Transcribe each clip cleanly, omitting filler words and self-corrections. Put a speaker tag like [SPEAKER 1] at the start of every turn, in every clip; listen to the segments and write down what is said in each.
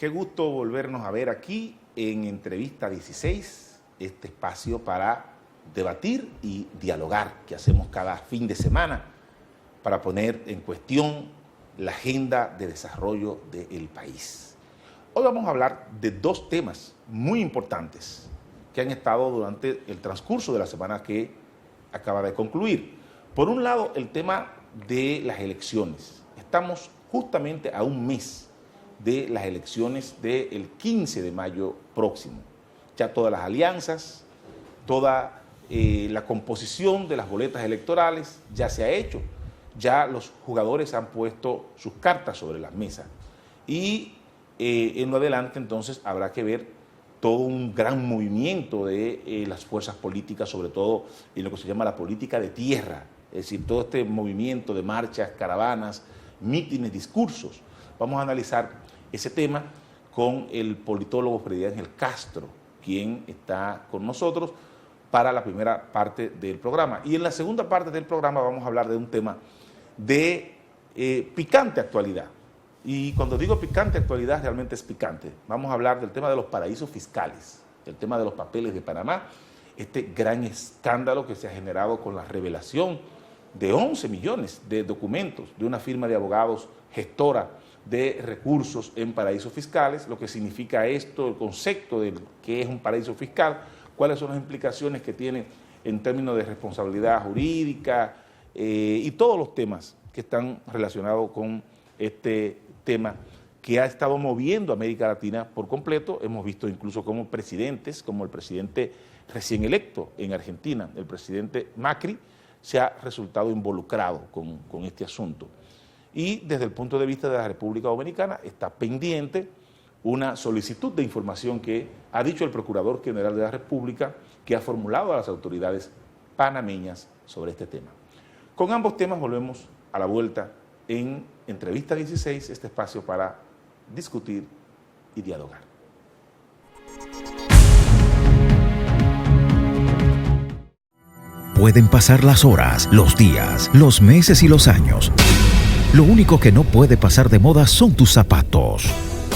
[SPEAKER 1] Qué gusto volvernos a ver aquí en Entrevista 16, este espacio para debatir y dialogar que hacemos cada fin de semana para poner en cuestión la agenda de desarrollo del país. Hoy vamos a hablar de dos temas muy importantes que han estado durante el transcurso de la semana que acaba de concluir. Por un lado, el tema de las elecciones. Estamos justamente a un mes de las elecciones del 15 de mayo próximo. Ya todas las alianzas, toda la composición de las boletas electorales ya se ha hecho. Ya los jugadores han puesto sus cartas sobre las mesas. Y en lo adelante entonces habrá que ver todo un gran movimiento de las fuerzas políticas, sobre todo en lo que se llama la política de tierra, es decir, todo este movimiento de marchas, caravanas, mítines, discursos. Vamos a analizar ese tema con el politólogo Freddy Ángel Castro, quien está con nosotros para la primera parte del programa. Y en la segunda parte del programa vamos a hablar de un tema de picante actualidad. Y cuando digo picante actualidad, realmente es picante. Vamos a hablar del tema de los paraísos fiscales, el tema de los papeles de Panamá, este gran escándalo que se ha generado con la revelación de 11 millones de documentos de una firma de abogados gestora de recursos en paraísos fiscales, lo que significa esto, el concepto de qué es un paraíso fiscal, cuáles son las implicaciones que tiene en términos de responsabilidad jurídica y todos los temas que están relacionados con este tema que ha estado moviendo a América Latina por completo. Hemos visto incluso como presidentes, como el presidente recién electo en Argentina, el presidente Macri, se ha resultado involucrado con este asunto. Y desde el punto de vista de la República Dominicana está pendiente una solicitud de información que ha dicho el Procurador General de la República, que ha formulado a las autoridades panameñas sobre este tema. Con ambos temas volvemos a la vuelta en Entrevista 16, este espacio para discutir y dialogar.
[SPEAKER 2] Pueden pasar las horas, los días, los meses y los años. Lo único que no puede pasar de moda son tus zapatos.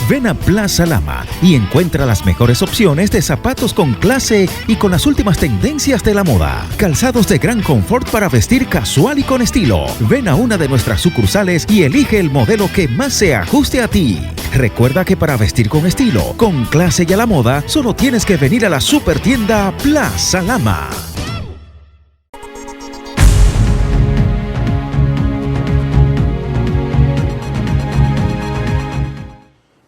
[SPEAKER 2] Ven a Plaza Lama y encuentra las mejores opciones de zapatos con clase y con las últimas tendencias de la moda. Calzados de gran confort para vestir casual y con estilo. Ven a una de nuestras sucursales y elige el modelo que más se ajuste a ti. Recuerda que para vestir con estilo, con clase y a la moda, solo tienes que venir a la supertienda Plaza Lama.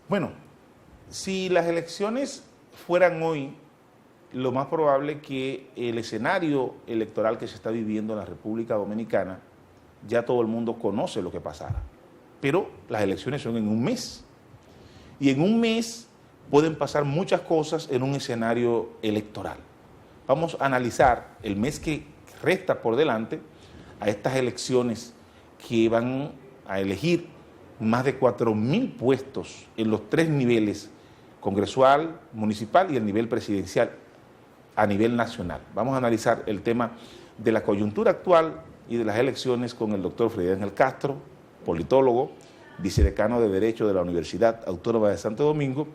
[SPEAKER 1] Bueno, si las elecciones fueran hoy, lo más probable es que el escenario electoral que se está viviendo en la República Dominicana, ya todo el mundo conoce lo que pasará. Pero las elecciones son en un mes. Y en un mes pueden pasar muchas cosas en un escenario electoral. Vamos a analizar el mes que resta por delante a estas elecciones que van a elegir más de 4.000 puestos en los tres niveles, congresual, municipal y el nivel presidencial a nivel nacional. Vamos a analizar el tema de la coyuntura actual y de las elecciones con el doctor Freddy Ángel Castro, politólogo, vicedecano de Derecho de la Universidad Autónoma de Santo Domingo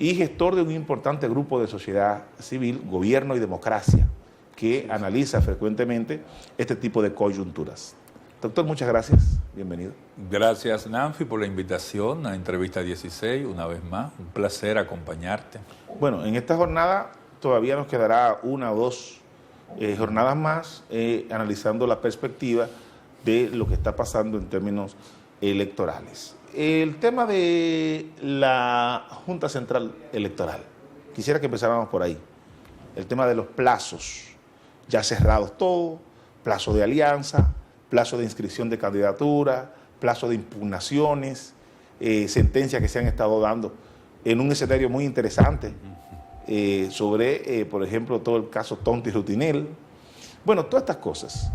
[SPEAKER 1] y gestor de un importante grupo de sociedad civil, Gobierno y Democracia, que analiza frecuentemente este tipo de coyunturas. Doctor, muchas gracias. Bienvenido.
[SPEAKER 3] Gracias, Nanfi, por la invitación a Entrevista 16, una vez más. Un placer acompañarte.
[SPEAKER 1] Bueno, en esta jornada todavía nos quedará una o dos jornadas más analizando la perspectiva de lo que está pasando en términos electorales. El tema de la Junta Central Electoral, quisiera que empezáramos por ahí. El tema de los plazos, ya cerrados todos, plazo de alianza, plazo de inscripción de candidatura, plazo de impugnaciones, sentencias que se han estado dando en un escenario muy interesante sobre, por ejemplo, todo el caso Tonti Rutinel. Bueno, todas estas cosas.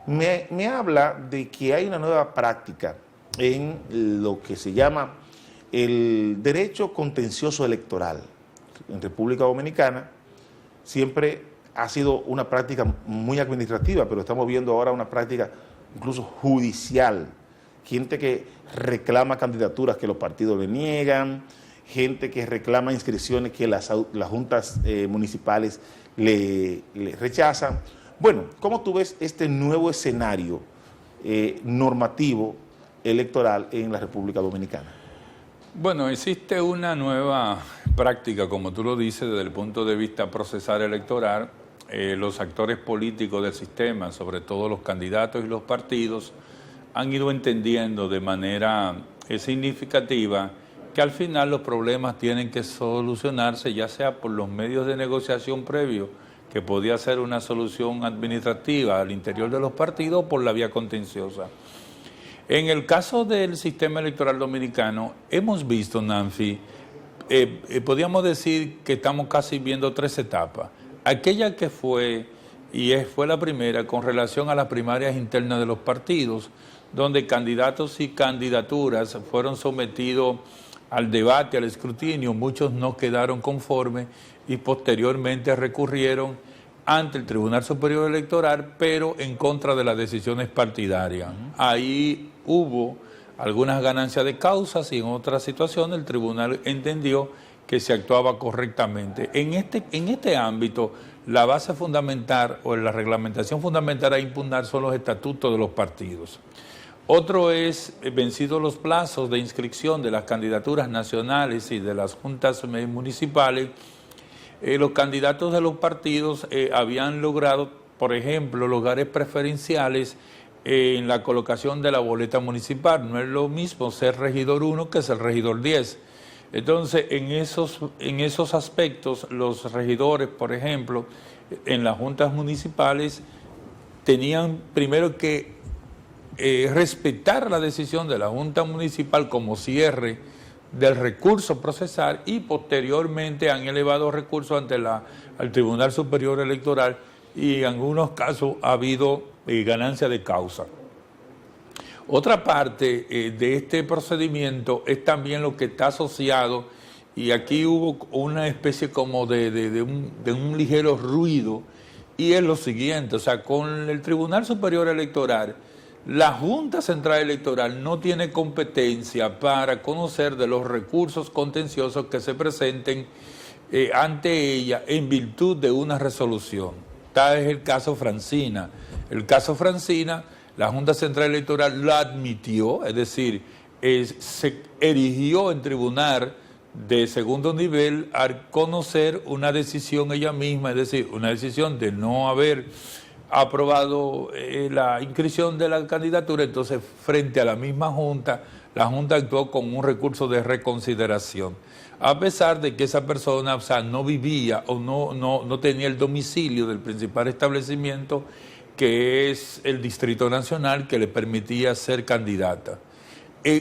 [SPEAKER 1] Me habla de que hay una nueva práctica en lo que se llama el derecho contencioso electoral. En República Dominicana siempre ha sido una práctica muy administrativa, pero estamos viendo ahora una práctica incluso judicial, gente que reclama candidaturas que los partidos le niegan, gente que reclama inscripciones que las juntas municipales le rechazan. Bueno, ¿cómo tú ves este nuevo escenario normativo electoral en la República Dominicana?
[SPEAKER 3] Bueno, existe una nueva práctica, como tú lo dices, desde el punto de vista procesal electoral. Los actores políticos del sistema, sobre todo los candidatos y los partidos, han ido entendiendo de manera significativa que al final los problemas tienen que solucionarse ya sea por los medios de negociación previos, que podía ser una solución administrativa al interior de los partidos, o por la vía contenciosa. En el caso del sistema electoral dominicano, hemos visto, Nancy, podríamos decir que estamos casi viendo 3 etapas. Aquella que fue la primera con relación a las primarias internas de los partidos, donde candidatos y candidaturas fueron sometidos al debate, al escrutinio, muchos no quedaron conformes y posteriormente recurrieron ante el Tribunal Superior Electoral, pero en contra de las decisiones partidarias. Ahí hubo algunas ganancias de causas y en otras situaciones el tribunal entendió que se actuaba correctamente. En este ámbito, la base fundamental o la reglamentación fundamental a impugnar son los estatutos de los partidos. Otro es, vencidos los plazos de inscripción de las candidaturas nacionales y de las juntas municipales, los candidatos de los partidos habían logrado, por ejemplo, lugares preferenciales en la colocación de la boleta municipal. No es lo mismo ser regidor 1 que ser regidor 10. Entonces, en esos aspectos, los regidores, por ejemplo, en las juntas municipales, tenían primero que respetar la decisión de la Junta Municipal como cierre del recurso procesal y posteriormente han elevado recursos ante al Tribunal Superior Electoral y en algunos casos ha habido ganancia de causa. Otra parte de este procedimiento es también lo que está asociado, y aquí hubo una especie como de un ligero ruido, y es lo siguiente, o sea, con el Tribunal Superior Electoral, la Junta Central Electoral no tiene competencia para conocer de los recursos contenciosos que se presenten ante ella en virtud de una resolución. Tal es el caso Francina. El caso Francina, la Junta Central Electoral la admitió, es decir, se erigió en tribunal de segundo nivel al conocer una decisión ella misma, es decir, una decisión de no haber aprobado la inscripción de la candidatura. Entonces, frente a la misma Junta, la Junta actuó con un recurso de reconsideración, a pesar de que esa persona, o sea, no vivía o no tenía el domicilio del principal establecimiento, que es el Distrito Nacional, que le permitía ser candidata.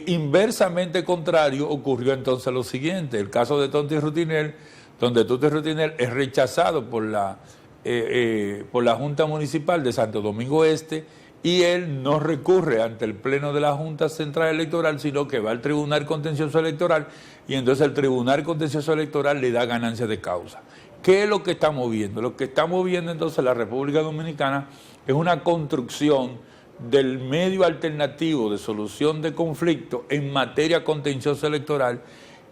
[SPEAKER 3] Inversamente contrario, ocurrió entonces lo siguiente, el caso de Tonti Rutinel, donde Tonti Rutinel es rechazado por la Junta Municipal de Santo Domingo Este, y él no recurre ante el Pleno de la Junta Central Electoral, sino que va al Tribunal Contencioso Electoral, y entonces el Tribunal Contencioso Electoral le da ganancia de causa. ¿Qué es lo que estamos viendo? Lo que estamos viendo entonces en la República Dominicana es una construcción del medio alternativo de solución de conflictos en materia contenciosa electoral,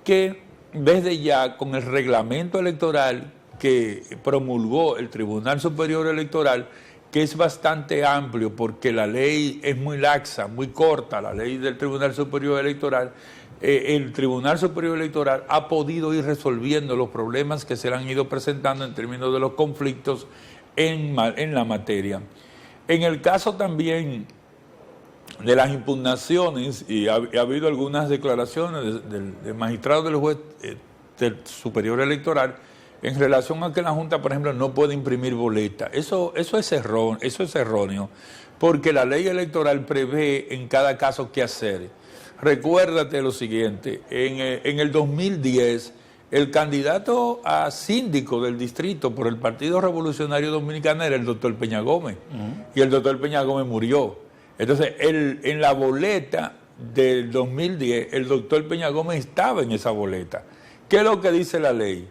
[SPEAKER 3] que desde ya con el reglamento electoral que promulgó el Tribunal Superior Electoral, que es bastante amplio porque la ley es muy laxa, muy corta, la ley del Tribunal Superior Electoral, el Tribunal Superior Electoral ha podido ir resolviendo los problemas que se le han ido presentando en términos de los conflictos en la materia. En el caso también de las impugnaciones, y ha habido algunas declaraciones del magistrado del juez del Superior Electoral en relación a que la Junta, por ejemplo, no puede imprimir boleta. Eso es erróneo, porque la ley electoral prevé en cada caso qué hacer. Recuérdate lo siguiente, en el 2010, el candidato a síndico del distrito por el Partido Revolucionario Dominicano era el doctor Peña Gómez, y el doctor Peña Gómez murió. Entonces, en la boleta del 2010, el doctor Peña Gómez estaba en esa boleta. ¿Qué es lo que dice la ley?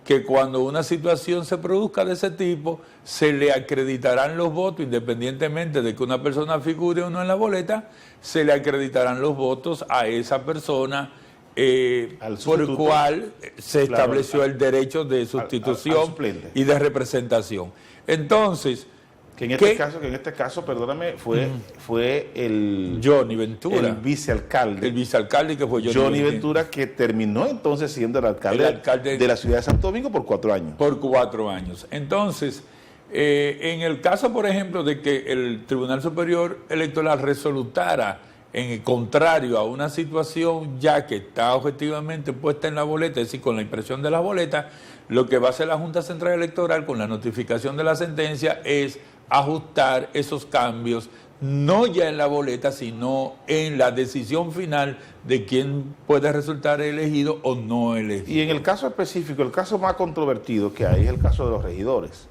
[SPEAKER 3] Que cuando una situación se produzca de ese tipo, se le acreditarán los votos, independientemente de que una persona figure o no en la boleta, se le acreditarán los votos a esa persona por el cual se estableció el derecho de sustitución y de representación. Entonces,
[SPEAKER 1] que en este caso, perdóname, fue el
[SPEAKER 3] Johnny Ventura,
[SPEAKER 1] el vicealcalde.
[SPEAKER 3] El vicealcalde que fue
[SPEAKER 1] Johnny Ventura, que terminó entonces siendo el alcalde de la ciudad de Santo Domingo por 4 años.
[SPEAKER 3] Por 4 años. Entonces, en el caso, por ejemplo, de que el Tribunal Superior Electoral resolutara en el contrario a una situación ya que está objetivamente puesta en la boleta, es decir, con la impresión de la boleta, lo que va a hacer la Junta Central Electoral con la notificación de la sentencia es ajustar esos cambios, no ya en la boleta, sino en la decisión final de quién puede resultar elegido o no elegido.
[SPEAKER 1] Y en el caso específico, el caso más controvertido que hay es el caso de los regidores.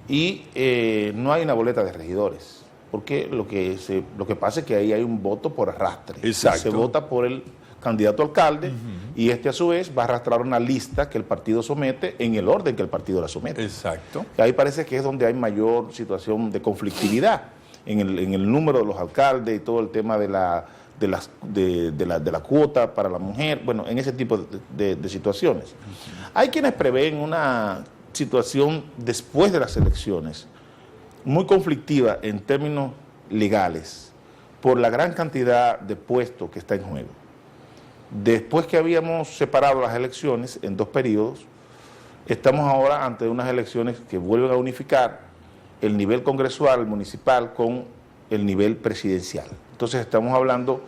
[SPEAKER 1] Y no hay una boleta de regidores, porque lo que pasa es que ahí hay un voto por arrastre.
[SPEAKER 3] Exacto.
[SPEAKER 1] Se vota por el candidato alcalde y este a su vez va a arrastrar una lista que el partido somete en el orden que el partido la somete.
[SPEAKER 3] Exacto.
[SPEAKER 1] Ahí parece que es donde hay mayor situación de conflictividad en el número de los alcaldes y todo el tema de la cuota para la mujer, bueno, en ese tipo de situaciones. Hay quienes prevén una situación después de las elecciones muy conflictiva en términos legales por la gran cantidad de puestos que está en juego. Después que habíamos separado las elecciones en 2 periodos, estamos ahora ante unas elecciones que vuelven a unificar el nivel congresual, municipal, con el nivel presidencial. Entonces estamos hablando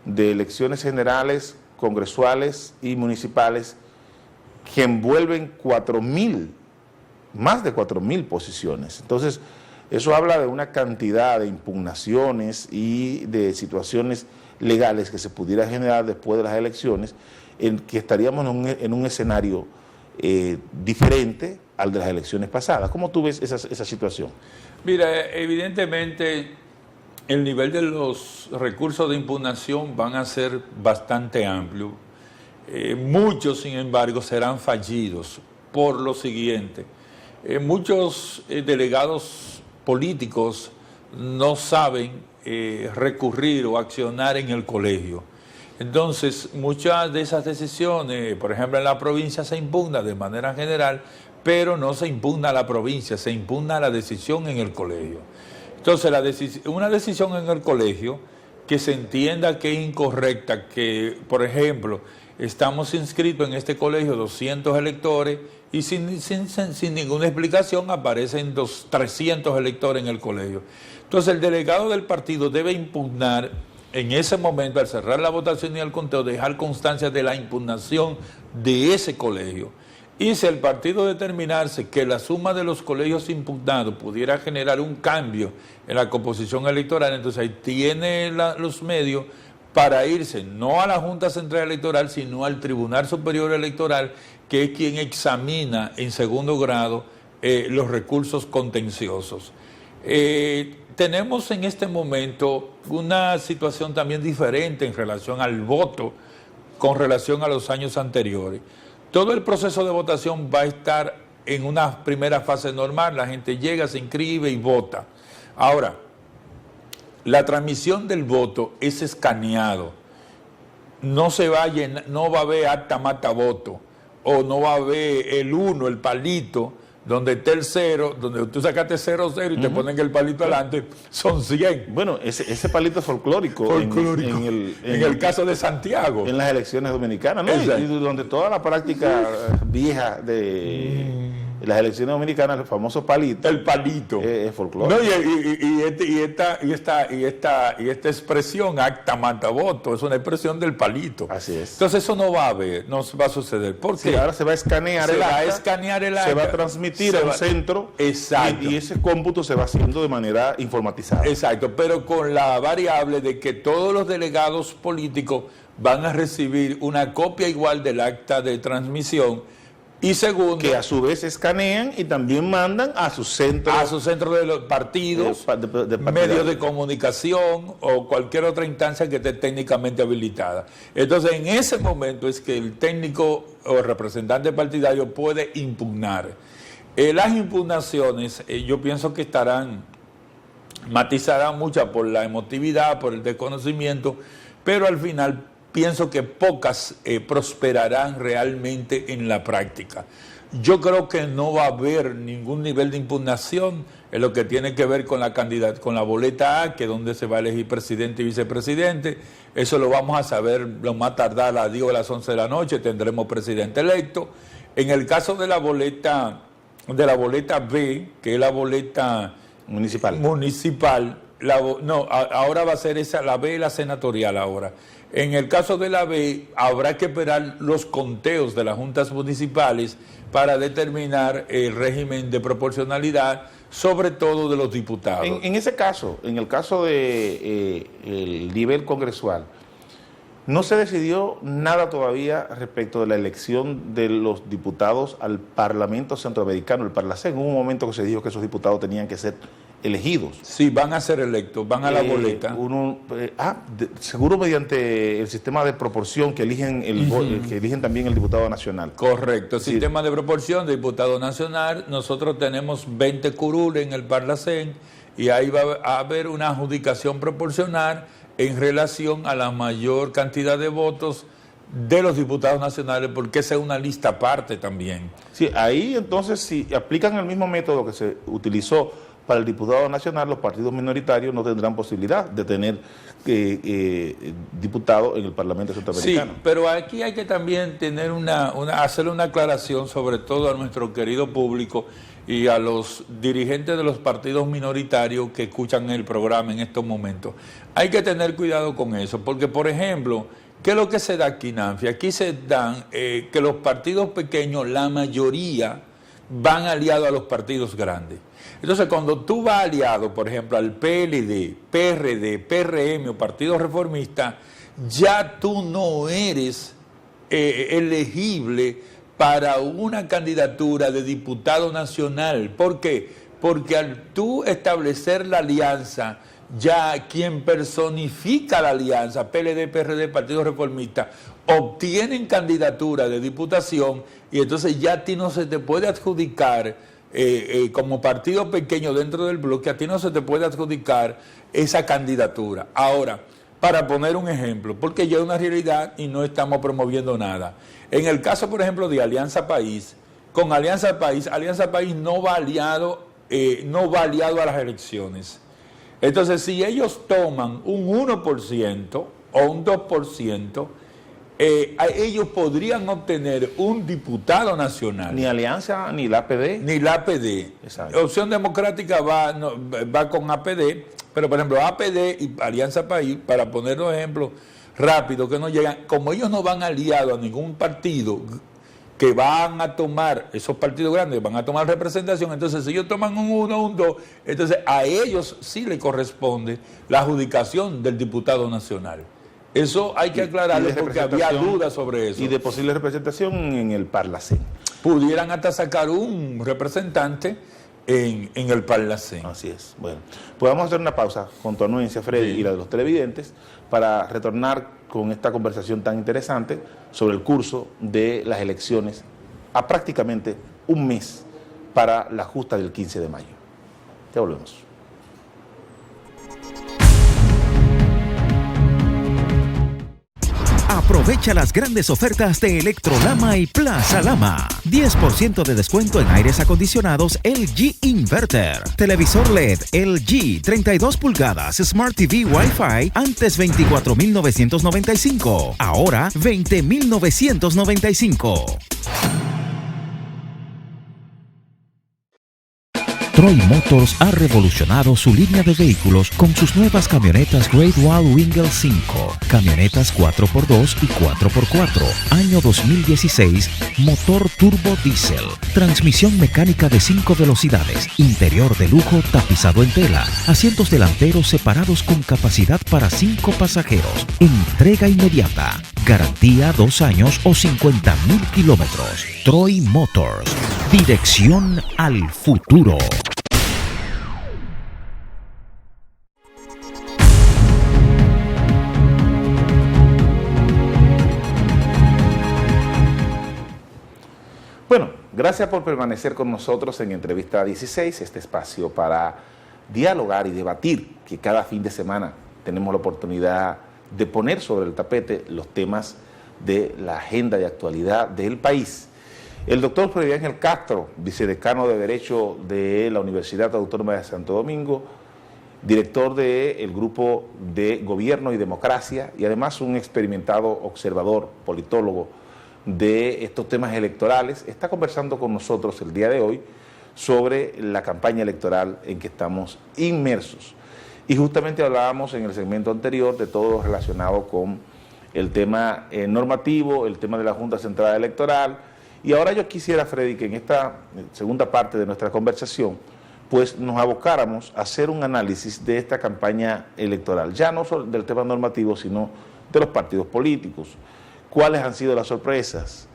[SPEAKER 1] de elecciones generales, congresuales y municipales que envuelven 4.000, más de 4.000 posiciones. Entonces, eso habla de una cantidad de impugnaciones y de situaciones legales que se pudiera generar después de las elecciones, en que estaríamos en un escenario diferente al de las elecciones pasadas. ¿Cómo tú ves esa situación?
[SPEAKER 3] Mira, evidentemente el nivel de los recursos de impugnación van a ser bastante amplio. Muchos, sin embargo, serán fallidos por lo siguiente. Muchos delegados políticos no saben recurrir o accionar en el colegio. Entonces, muchas de esas decisiones, por ejemplo, en la provincia se impugna de manera general, pero no se impugna a la provincia, se impugna la decisión en el colegio. Entonces, una decisión en el colegio que se entienda que es incorrecta, que, por ejemplo, estamos inscritos en este colegio 200 electores y sin ninguna explicación aparecen 300 electores en el colegio. Entonces el delegado del partido debe impugnar en ese momento, al cerrar la votación y el conteo, dejar constancia de la impugnación de ese colegio. Y si el partido determinase que la suma de los colegios impugnados pudiera generar un cambio en la composición electoral, entonces ahí tiene los medios para irse no a la Junta Central Electoral, sino al Tribunal Superior Electoral, que es quien examina en segundo grado los recursos contenciosos. Tenemos en este momento una situación también diferente en relación al voto con relación a los años anteriores. Todo el proceso de votación va a estar en una primera fase normal, la gente llega, se inscribe y vota. Ahora, la transmisión del voto es escaneado, no va a haber acta mata voto, o no va a haber el 1, el palito, donde está el 0, donde tú sacaste 0 y te ponen el palito adelante, son 100.
[SPEAKER 1] Bueno, ese palito es folclórico.
[SPEAKER 3] En el caso de Santiago.
[SPEAKER 1] En las elecciones dominicanas, ¿no? Y donde toda la práctica vieja de las elecciones dominicanas, el famoso palito.
[SPEAKER 3] El palito.
[SPEAKER 1] Es folclórico.
[SPEAKER 3] No, y esta expresión, acta mata voto, es una expresión del palito.
[SPEAKER 1] Así es.
[SPEAKER 3] Entonces eso no va a suceder. ¿Por qué?
[SPEAKER 1] Sí, ahora se va a escanear el acta. Se va a transmitir a un centro.
[SPEAKER 3] Exacto.
[SPEAKER 1] Y ese cómputo se va haciendo de manera informatizada.
[SPEAKER 3] Exacto, pero con la variable de que todos los delegados políticos van a recibir una copia igual del acta de transmisión. Y segundo,
[SPEAKER 1] que a su vez escanean y también mandan a sus centros.
[SPEAKER 3] A sus centros de los partidos, medios de comunicación o cualquier otra instancia que esté técnicamente habilitada. Entonces, en ese momento es que el técnico o el representante partidario puede impugnar. Las impugnaciones, yo pienso que matizarán muchas por la emotividad, por el desconocimiento, pero al final pienso que pocas prosperarán realmente en la práctica. Yo creo que no va a haber ningún nivel de impugnación en lo que tiene que ver con con la boleta A, que es donde se va a elegir presidente y vicepresidente. Eso lo vamos a saber lo más tardar a las 11 de la noche, tendremos presidente electo. En el caso de la boleta B, que es la boleta municipal, ahora va a ser esa, la B, la senatorial ahora. En el caso de la B, habrá que esperar los conteos de las juntas municipales para determinar el régimen de proporcionalidad, sobre todo de los diputados.
[SPEAKER 1] En ese caso, en el caso de el nivel congresual, no se decidió nada todavía respecto de la elección de los diputados al Parlamento Centroamericano, el Parlacén. Hubo un momento que se dijo que esos diputados tenían que ser elegidos.
[SPEAKER 3] Sí, van a ser electos, van a la boleta.
[SPEAKER 1] Seguro mediante el sistema de proporción que eligen que eligen también el diputado nacional.
[SPEAKER 3] Correcto, sí. Sistema de proporción de diputado nacional. Nosotros tenemos 20 curules en el Parlacén y ahí va a haber una adjudicación proporcional en relación a la mayor cantidad de votos de los diputados nacionales, porque esa es una lista aparte también.
[SPEAKER 1] Sí, ahí entonces, si aplican el mismo método que se utilizó para el diputado nacional, los partidos minoritarios no tendrán posibilidad de tener diputados en el Parlamento Centroamericano.
[SPEAKER 3] Sí, pero aquí hay que también tener hacerle una aclaración, sobre todo a nuestro querido público y a los dirigentes de los partidos minoritarios que escuchan el programa en estos momentos. Hay que tener cuidado con eso, porque, por ejemplo, ¿qué es lo que se da aquí, Nancy? Aquí se dan que los partidos pequeños, la mayoría, van aliados a los partidos grandes. Entonces, cuando tú vas aliado, por ejemplo, al PLD, PRD, PRM o Partido Reformista, ya tú no eres elegible para una candidatura de diputado nacional. ¿Por qué? Porque al tú establecer la alianza, ya quien personifica la alianza, PLD, PRD, Partido Reformista, obtienen candidatura de diputación y entonces ya a ti no se te puede adjudicar, como partido pequeño dentro del bloque, a ti no se te puede adjudicar esa candidatura. Ahora, para poner un ejemplo, porque ya es una realidad y no estamos promoviendo nada. En el caso, por ejemplo, de Alianza País, con Alianza País no va aliado a las elecciones. Entonces, si ellos toman un 1% o un 2%, ellos podrían obtener un diputado nacional.
[SPEAKER 1] Ni Alianza, ni la APD.
[SPEAKER 3] Ni la APD. Exacto. Opción Democrática va con APD, pero por ejemplo APD y Alianza País, para poner un ejemplo rápido que no llegan, como ellos no van aliados a ningún partido que van a tomar, esos partidos grandes van a tomar representación, entonces si ellos toman un 1, un 2, entonces a ellos sí le corresponde la adjudicación del diputado nacional. Eso hay que aclararlo porque había dudas sobre eso.
[SPEAKER 1] Y de posible representación en el Parlacén.
[SPEAKER 3] Pudieran hasta sacar un representante en el Parlacén.
[SPEAKER 1] Así es. Bueno, pues vamos a hacer una pausa con tu anuencia, Freddy, y la de los televidentes, para retornar con esta conversación tan interesante sobre el curso de las elecciones a prácticamente un mes para la justa del 15 de mayo. Ya volvemos.
[SPEAKER 2] Aprovecha las grandes ofertas de Electrolama y Plaza Lama. 10% de descuento en aires acondicionados LG Inverter. Televisor LED LG 32 pulgadas Smart TV Wi-Fi antes 24.995. Ahora 20.995. Troy Motors ha revolucionado su línea de vehículos con sus nuevas camionetas Great Wall Wingle 5, camionetas 4x2 y 4x4, año 2016, motor turbo diésel, transmisión mecánica de 5 velocidades, interior de lujo tapizado en tela, asientos delanteros separados con capacidad para 5 pasajeros, entrega inmediata, garantía 2 años o 50.000 kilómetros. Troy Motors, dirección al futuro.
[SPEAKER 1] Bueno, gracias por permanecer con nosotros en Entrevista 16, este espacio para dialogar y debatir, que cada fin de semana tenemos la oportunidad de poner sobre el tapete los temas de la agenda de actualidad del país. El doctor Freddy Ángel Castro, vicedecano de Derecho de la Universidad Autónoma de Santo Domingo, director del Grupo de Gobierno y Democracia y además un experimentado observador, politólogo de estos temas electorales, está conversando con nosotros el día de hoy sobre la campaña electoral en que estamos inmersos. Y justamente hablábamos en el segmento anterior de todo lo relacionado con el tema normativo, el tema de la Junta Central Electoral. Y ahora yo quisiera, Freddy, que en esta segunda parte de nuestra conversación, pues nos abocáramos a hacer un análisis de esta campaña electoral, ya no solo del tema normativo, sino de los partidos políticos. ¿Cuáles han sido las sorpresas?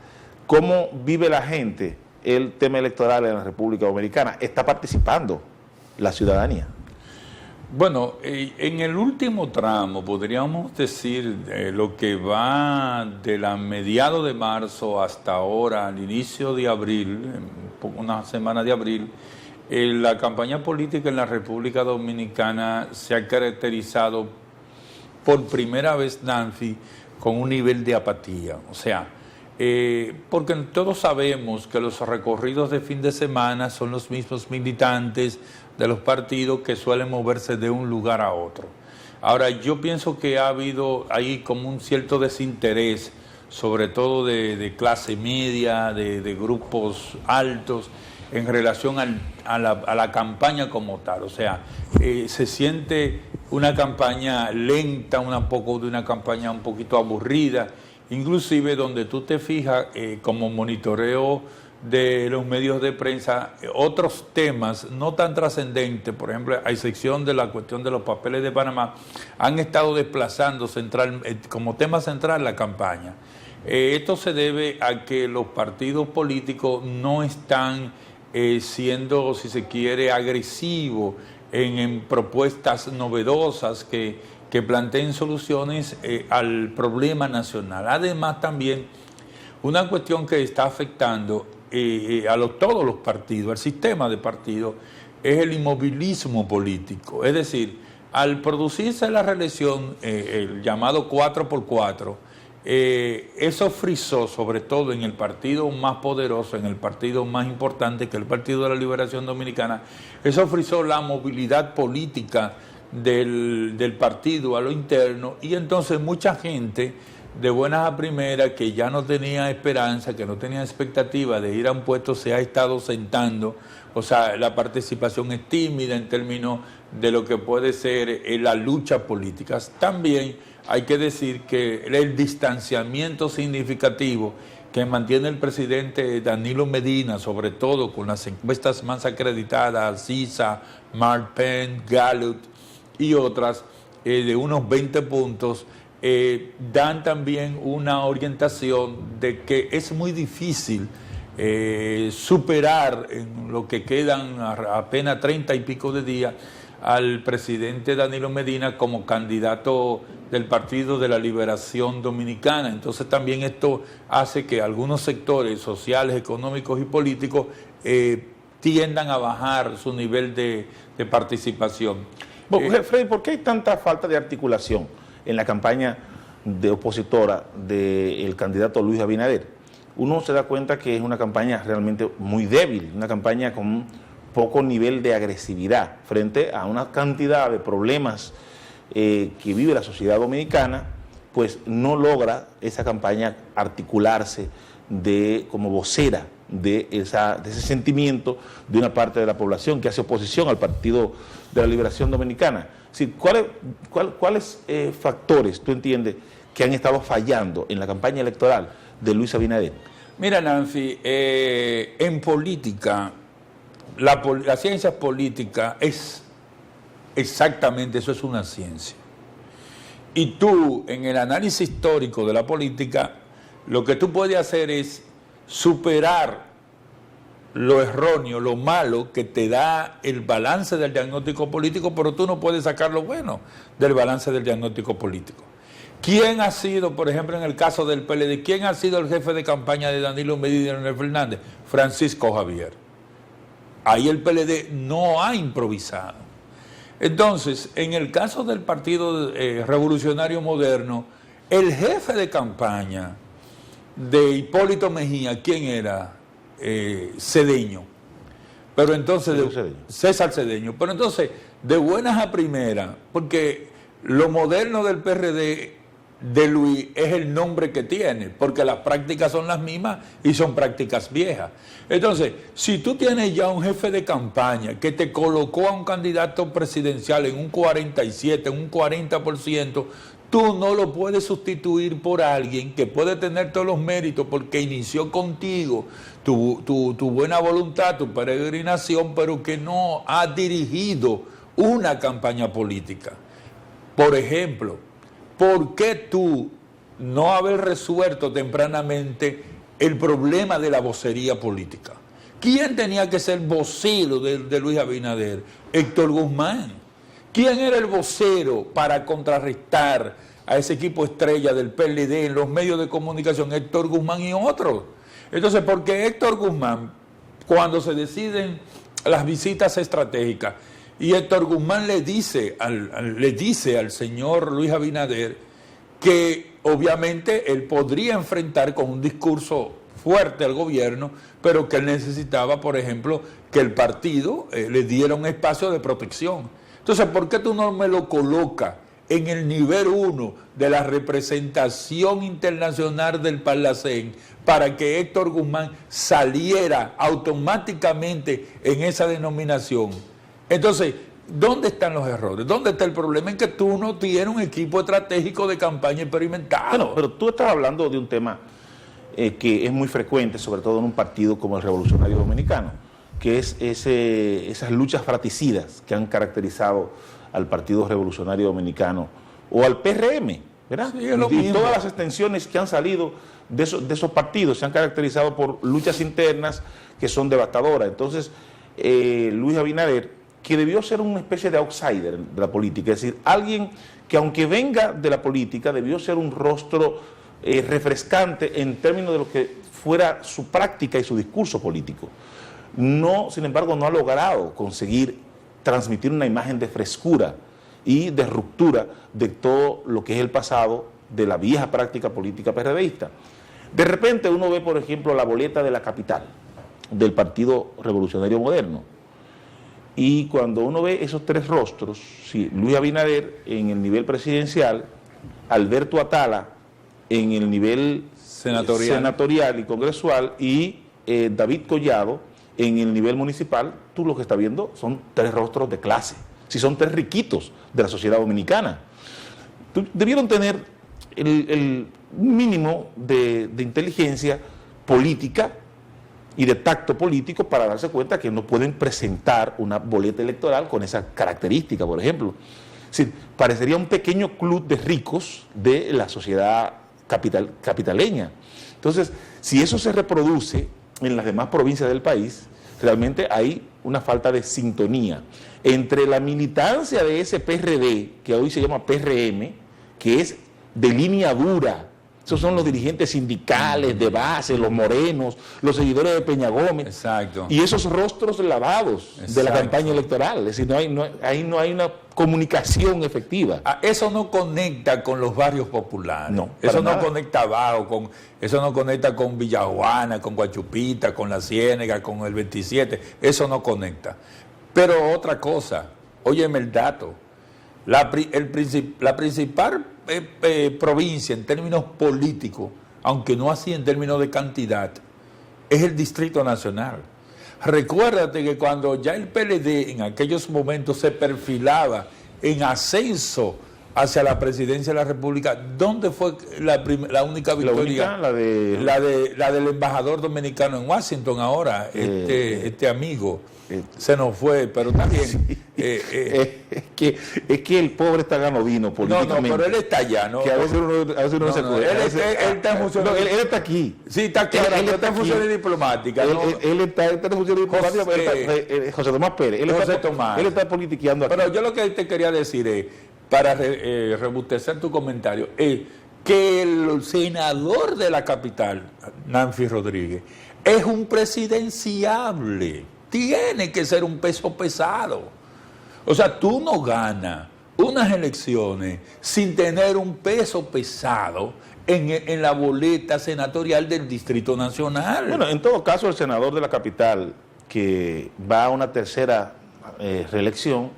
[SPEAKER 1] ¿Cómo vive la gente el tema electoral en la República Dominicana? ¿Está participando la ciudadanía?
[SPEAKER 3] Bueno, en el último tramo, podríamos decir, lo que va de la mediados de marzo hasta ahora, al inicio de abril, una semana de abril, la campaña política en la República Dominicana se ha caracterizado por primera vez, Nancy, con un nivel de apatía. O sea, porque todos sabemos que los recorridos de fin de semana son los mismos militantes de los partidos que suelen moverse de un lugar a otro. Ahora, yo pienso que ha habido ahí como un cierto desinterés, sobre todo de clase media, de grupos altos, en relación a la campaña como tal. O sea, se siente una campaña lenta, una campaña un poquito aburrida, inclusive donde tú te fijas como monitoreo de los medios de prensa, otros temas no tan trascendentes, por ejemplo, a excepción de la cuestión de los papeles de Panamá, han estado desplazando como tema central la campaña. Esto se debe a que los partidos políticos no están siendo, si se quiere, agresivos en propuestas novedosas que planteen soluciones al problema nacional. Además, también una cuestión que está afectando todos los partidos, al sistema de partidos, es el inmovilismo político. Es decir, al producirse la reelección, el llamado 4x4, eso frizó, sobre todo en el partido más poderoso, en el partido más importante, que es el Partido de la Liberación Dominicana, eso frizó la movilidad política del partido a lo interno, y entonces mucha gente de buenas a primeras que ya no tenía esperanza, que no tenía expectativa de ir a un puesto, se ha estado sentando. O sea, la participación es tímida en términos de lo que puede ser la lucha política. También hay que decir que el distanciamiento significativo que mantiene el presidente Danilo Medina, sobre todo con las encuestas más acreditadas, CISA, Marpen, Gallup y otras, de unos 20 puntos, dan también una orientación de que es muy difícil superar en lo que quedan apenas 30 y pico de días al presidente Danilo Medina como candidato del Partido de la Liberación Dominicana. Entonces también esto hace que algunos sectores sociales, económicos y políticos tiendan a bajar su nivel de participación.
[SPEAKER 1] Freddy, ¿por qué hay tanta falta de articulación en la campaña de opositora del candidato Luis Abinader? Uno se da cuenta que es una campaña realmente muy débil, una campaña con poco nivel de agresividad frente a una cantidad de problemas que vive la sociedad dominicana, pues no logra esa campaña articularse como vocera de ese sentimiento de una parte de la población que hace oposición al Partido de la Liberación Dominicana. Sí, ¿cuáles factores tú entiendes que han estado fallando en la campaña electoral de Luis Abinader?
[SPEAKER 3] Mira, Nancy, en política, la ciencia política es exactamente eso, es una ciencia. Y tú, en el análisis histórico de la política, lo que tú puedes hacer es superar lo erróneo, lo malo que te da el balance del diagnóstico político, pero tú no puedes sacar lo bueno del balance del diagnóstico político. ¿Quién ha sido, por ejemplo, en el caso del PLD, quién ha sido el jefe de campaña de Danilo Medina y Leonel Fernández? Francisco Javier. Ahí el PLD no ha improvisado. Entonces, en el caso del Partido Revolucionario Moderno, el jefe de campaña de Hipólito Mejía, ¿quién era? Cedeño. Pero entonces, César Cedeño. Pero entonces, de buenas a primeras, porque lo moderno del PRD de Luis es el nombre que tiene, porque las prácticas son las mismas y son prácticas viejas. Entonces, si tú tienes ya un jefe de campaña que te colocó a un candidato presidencial en un 47, en un 40%, tú no lo puedes sustituir por alguien que puede tener todos los méritos porque inició contigo tu buena voluntad, tu peregrinación, pero que no ha dirigido una campaña política. Por ejemplo, ¿por qué tú no haber resuelto tempranamente el problema de la vocería política? ¿Quién tenía que ser vocero de Luis Abinader? Héctor Guzmán. ¿Quién era el vocero para contrarrestar a ese equipo estrella del PLD en los medios de comunicación? Héctor Guzmán y otros. Entonces, porque Héctor Guzmán, cuando se deciden las visitas estratégicas, y Héctor Guzmán le dice al señor Luis Abinader que obviamente él podría enfrentar con un discurso fuerte al gobierno, pero que él necesitaba, por ejemplo, que el partido le diera un espacio de protección. Entonces, ¿por qué tú no me lo colocas en el nivel 1 de la representación internacional del Parlacén para que Héctor Guzmán saliera automáticamente en esa denominación? Entonces, ¿dónde están los errores? ¿Dónde está el problema? En que tú no tienes un equipo estratégico de campaña experimentado.
[SPEAKER 1] Bueno, pero tú estás hablando de un tema que es muy frecuente, sobre todo en un partido como el Revolucionario Dominicano, que es esas luchas fratricidas que han caracterizado al Partido Revolucionario Dominicano o al PRM, ¿verdad?
[SPEAKER 3] Sí, es lo mismo.
[SPEAKER 1] Todas las extensiones que han salido de esos partidos se han caracterizado por luchas internas que son devastadoras. Entonces, Luis Abinader, que debió ser una especie de outsider de la política, es decir, alguien que aunque venga de la política, debió ser un rostro refrescante en términos de lo que fuera su práctica y su discurso político. No, sin embargo, no ha logrado conseguir transmitir una imagen de frescura y de ruptura de todo lo que es el pasado de la vieja práctica política PRDista. De repente uno ve, por ejemplo, la boleta de la capital del Partido Revolucionario Moderno, y cuando uno ve esos tres rostros, sí, Luis Abinader en el nivel presidencial, Alberto Atala en el nivel senatorial y congresual, y David Collado en el nivel municipal, tú lo que estás viendo son tres rostros de clase, si son tres riquitos de la sociedad dominicana. Debieron tener el mínimo de inteligencia política y de tacto político para darse cuenta que no pueden presentar una boleta electoral con esa característica, por ejemplo. Es decir, parecería un pequeño club de ricos de la sociedad capitaleña. Entonces, si eso se reproduce en las demás provincias del país, realmente hay una falta de sintonía entre la militancia de ese PRD, que hoy se llama PRM, que es de línea dura. Esos son los dirigentes sindicales, de base, los morenos, los seguidores de Peña Gómez.
[SPEAKER 3] Exacto.
[SPEAKER 1] Y esos rostros lavados de la campaña electoral. Es decir, ahí no hay una comunicación efectiva.
[SPEAKER 3] Eso no conecta con los barrios populares.
[SPEAKER 1] No,
[SPEAKER 3] eso no
[SPEAKER 1] nada.
[SPEAKER 3] conecta abajo, eso no conecta con Villajuana, con Guachupita, con La Ciénega, con el 27. Eso no conecta. Pero otra cosa, óyeme el dato. La principal provincia en términos políticos, aunque no así en términos de cantidad, es el Distrito Nacional. Recuérdate que cuando ya el PLD en aquellos momentos se perfilaba en ascenso hacia la presidencia de la República, ¿dónde fue la única victoria?
[SPEAKER 1] La
[SPEAKER 3] del embajador dominicano en Washington ahora, este amigo. Se nos fue, pero también
[SPEAKER 1] Sí. Es que el pobre está ganovino políticamente.
[SPEAKER 3] No, pero él está allá, ¿no?
[SPEAKER 1] Que a veces uno no se puede.
[SPEAKER 3] Él está en funciones.
[SPEAKER 1] Él está aquí.
[SPEAKER 3] Sí, está aquí, él está en funciones diplomáticas.
[SPEAKER 1] Él está en funciones diplomáticas. José Tomás Pérez. Él está politiqueando aquí.
[SPEAKER 3] Pero yo lo que te quería decir es, para rebustecer tu comentario, es que el senador de la capital, Nancy Rodríguez, es un presidenciable. Tiene que ser un peso pesado. O sea, tú no ganas unas elecciones sin tener un peso pesado en la boleta senatorial del Distrito Nacional.
[SPEAKER 1] Bueno, en todo caso, el senador de la capital que va a una tercera reelección,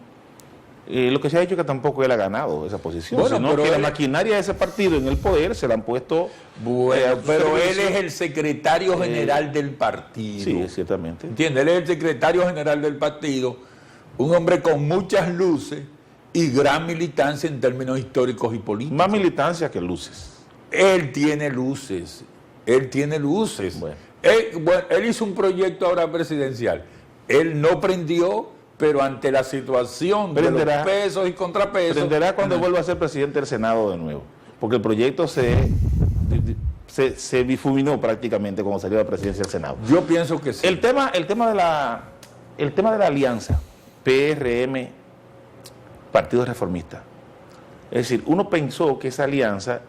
[SPEAKER 1] lo que se ha dicho es que tampoco él ha ganado esa posición,
[SPEAKER 3] bueno,
[SPEAKER 1] sino
[SPEAKER 3] pero
[SPEAKER 1] que la maquinaria de ese partido en el poder se la han puesto...
[SPEAKER 3] Bueno, pero él es el secretario general del partido.
[SPEAKER 1] Sí, ciertamente.
[SPEAKER 3] ¿Entiendes? Él es el secretario general del partido, un hombre con muchas luces y gran militancia en términos históricos y políticos.
[SPEAKER 1] Más militancia que luces.
[SPEAKER 3] Él tiene luces, él tiene luces.
[SPEAKER 1] Bueno.
[SPEAKER 3] Él hizo un proyecto ahora presidencial. Él no prendió, pero ante la situación de los pesos y contrapesos...
[SPEAKER 1] Prenderá cuando vuelva a ser presidente del Senado de nuevo, porque el proyecto se difuminó prácticamente cuando salió de la presidencia del Senado.
[SPEAKER 3] Yo pienso que sí.
[SPEAKER 1] El tema de la alianza PRM, Partido Reformista. Es decir, uno pensó que esa alianza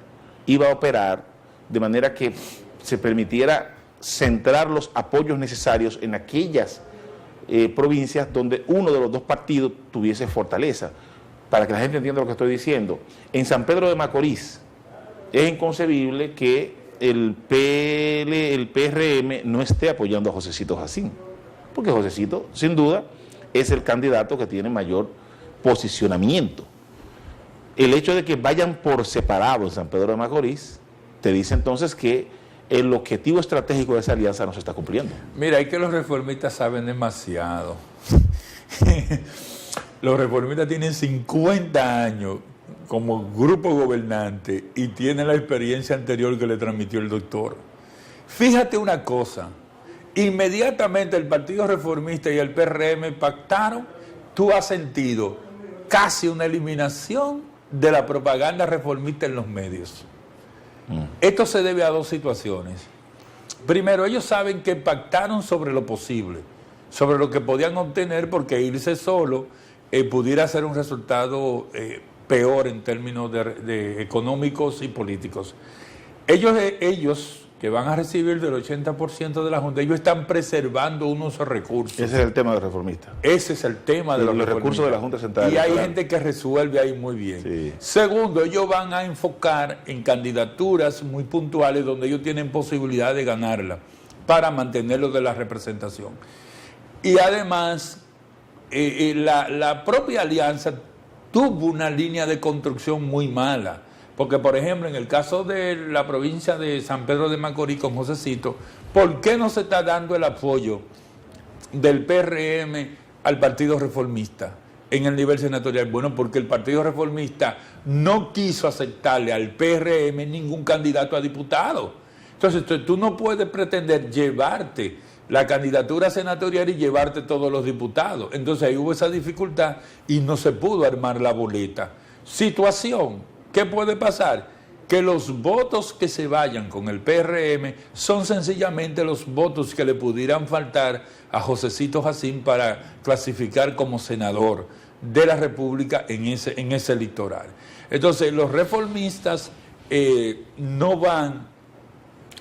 [SPEAKER 1] iba a operar de manera que se permitiera centrar los apoyos necesarios en aquellas provincias donde uno de los dos partidos tuviese fortaleza. Para que la gente entienda lo que estoy diciendo, en San Pedro de Macorís es inconcebible que el PRM no esté apoyando a Josecito Jacín, porque Josecito, sin duda, es el candidato que tiene mayor posicionamiento. El hecho de que vayan por separado en San Pedro de Macorís te dice entonces que el objetivo estratégico de esa alianza no se está cumpliendo.
[SPEAKER 3] Mira, es que los reformistas saben demasiado. Los reformistas tienen 50 años como grupo gobernante y tienen la experiencia anterior que le transmitió el doctor. Fíjate una cosa, inmediatamente el Partido Reformista y el PRM pactaron, tú has sentido casi una eliminación de la propaganda reformista en los medios. Esto se debe a dos situaciones. Primero, ellos saben que pactaron sobre lo posible, sobre lo que podían obtener, porque irse solo pudiera ser un resultado peor en términos de económicos y políticos. Ellos que van a recibir del 80% de la Junta, ellos están preservando unos recursos.
[SPEAKER 1] Ese es el tema de los reformistas.
[SPEAKER 3] Ese es el tema de los
[SPEAKER 1] recursos de la Junta Central.
[SPEAKER 3] Y hay gente que resuelve ahí muy bien.
[SPEAKER 1] Sí.
[SPEAKER 3] Segundo, ellos van a enfocar en candidaturas muy puntuales donde ellos tienen posibilidad de ganarla para mantenerlo de la representación. Y además, la propia alianza tuvo una línea de construcción muy mala. Porque, por ejemplo, en el caso de la provincia de San Pedro de Macorís con Josecito, ¿por qué no se está dando el apoyo del PRM al Partido Reformista en el nivel senatorial? Bueno, porque el Partido Reformista no quiso aceptarle al PRM ningún candidato a diputado. Entonces, tú no puedes pretender llevarte la candidatura senatorial y llevarte todos los diputados. Entonces, ahí hubo esa dificultad y no se pudo armar la boleta. Situación. ¿Qué puede pasar? Que los votos que se vayan con el PRM son sencillamente los votos que le pudieran faltar a Josecito Jacín para clasificar como senador de la República en ese electoral. Entonces, los reformistas no van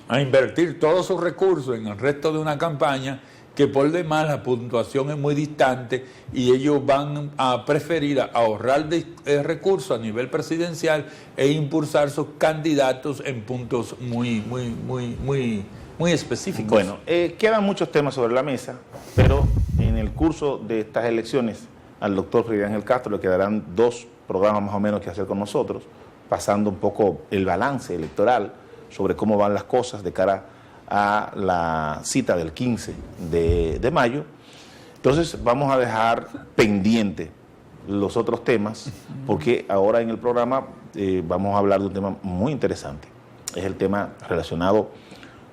[SPEAKER 3] a invertir todos sus recursos en el resto de una campaña que por demás la puntuación es muy distante y ellos van a preferir ahorrar recursos a nivel presidencial e impulsar sus candidatos en puntos muy específicos.
[SPEAKER 1] Bueno, quedan muchos temas sobre la mesa, pero en el curso de estas elecciones al doctor Freddy Ángel Castro le quedarán 2 programas más o menos que hacer con nosotros, pasando un poco el balance electoral sobre cómo van las cosas de cara a la cita del 15 de mayo. Entonces vamos a dejar pendiente los otros temas, porque ahora en el programa vamos a hablar de un tema muy interesante. Es el tema relacionado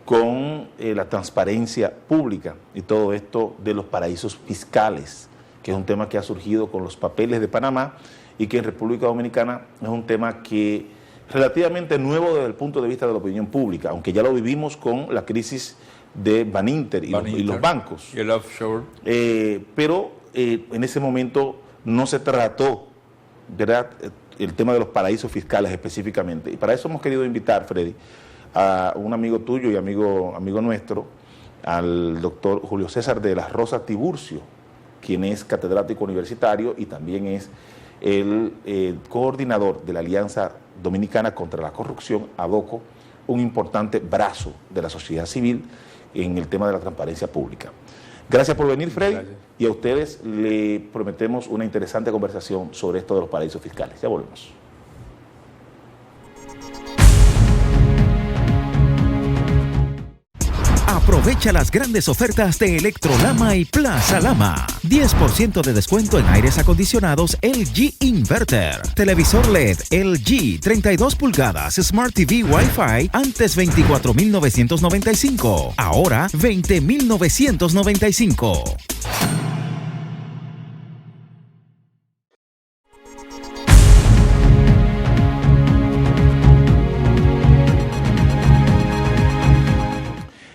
[SPEAKER 1] con la transparencia pública y todo esto de los paraísos fiscales, que es un tema que ha surgido con los papeles de Panamá y que en República Dominicana es un tema que relativamente nuevo desde el punto de vista de la opinión pública, aunque ya lo vivimos con la crisis de Baninter y los bancos.
[SPEAKER 3] Y el offshore.
[SPEAKER 1] Pero en ese momento no se trató, ¿verdad?, el tema de los paraísos fiscales específicamente. Y para eso hemos querido invitar, Freddy, a un amigo tuyo y amigo nuestro, al doctor Julio César de las Rosas Tiburcio, quien es catedrático universitario y también es el coordinador de la Alianza Dominicana contra la Corrupción, ADOCO, un importante brazo de la sociedad civil en el tema de la transparencia pública. Gracias por venir, Freddy, y a ustedes le prometemos una interesante conversación sobre esto de los paraísos fiscales. Ya volvemos.
[SPEAKER 2] Aprovecha las grandes ofertas de Electrolama y Plaza Lama. 10% de descuento en aires acondicionados LG Inverter. Televisor LED LG 32 pulgadas Smart TV Wi-Fi antes 24.995. Ahora 20.995.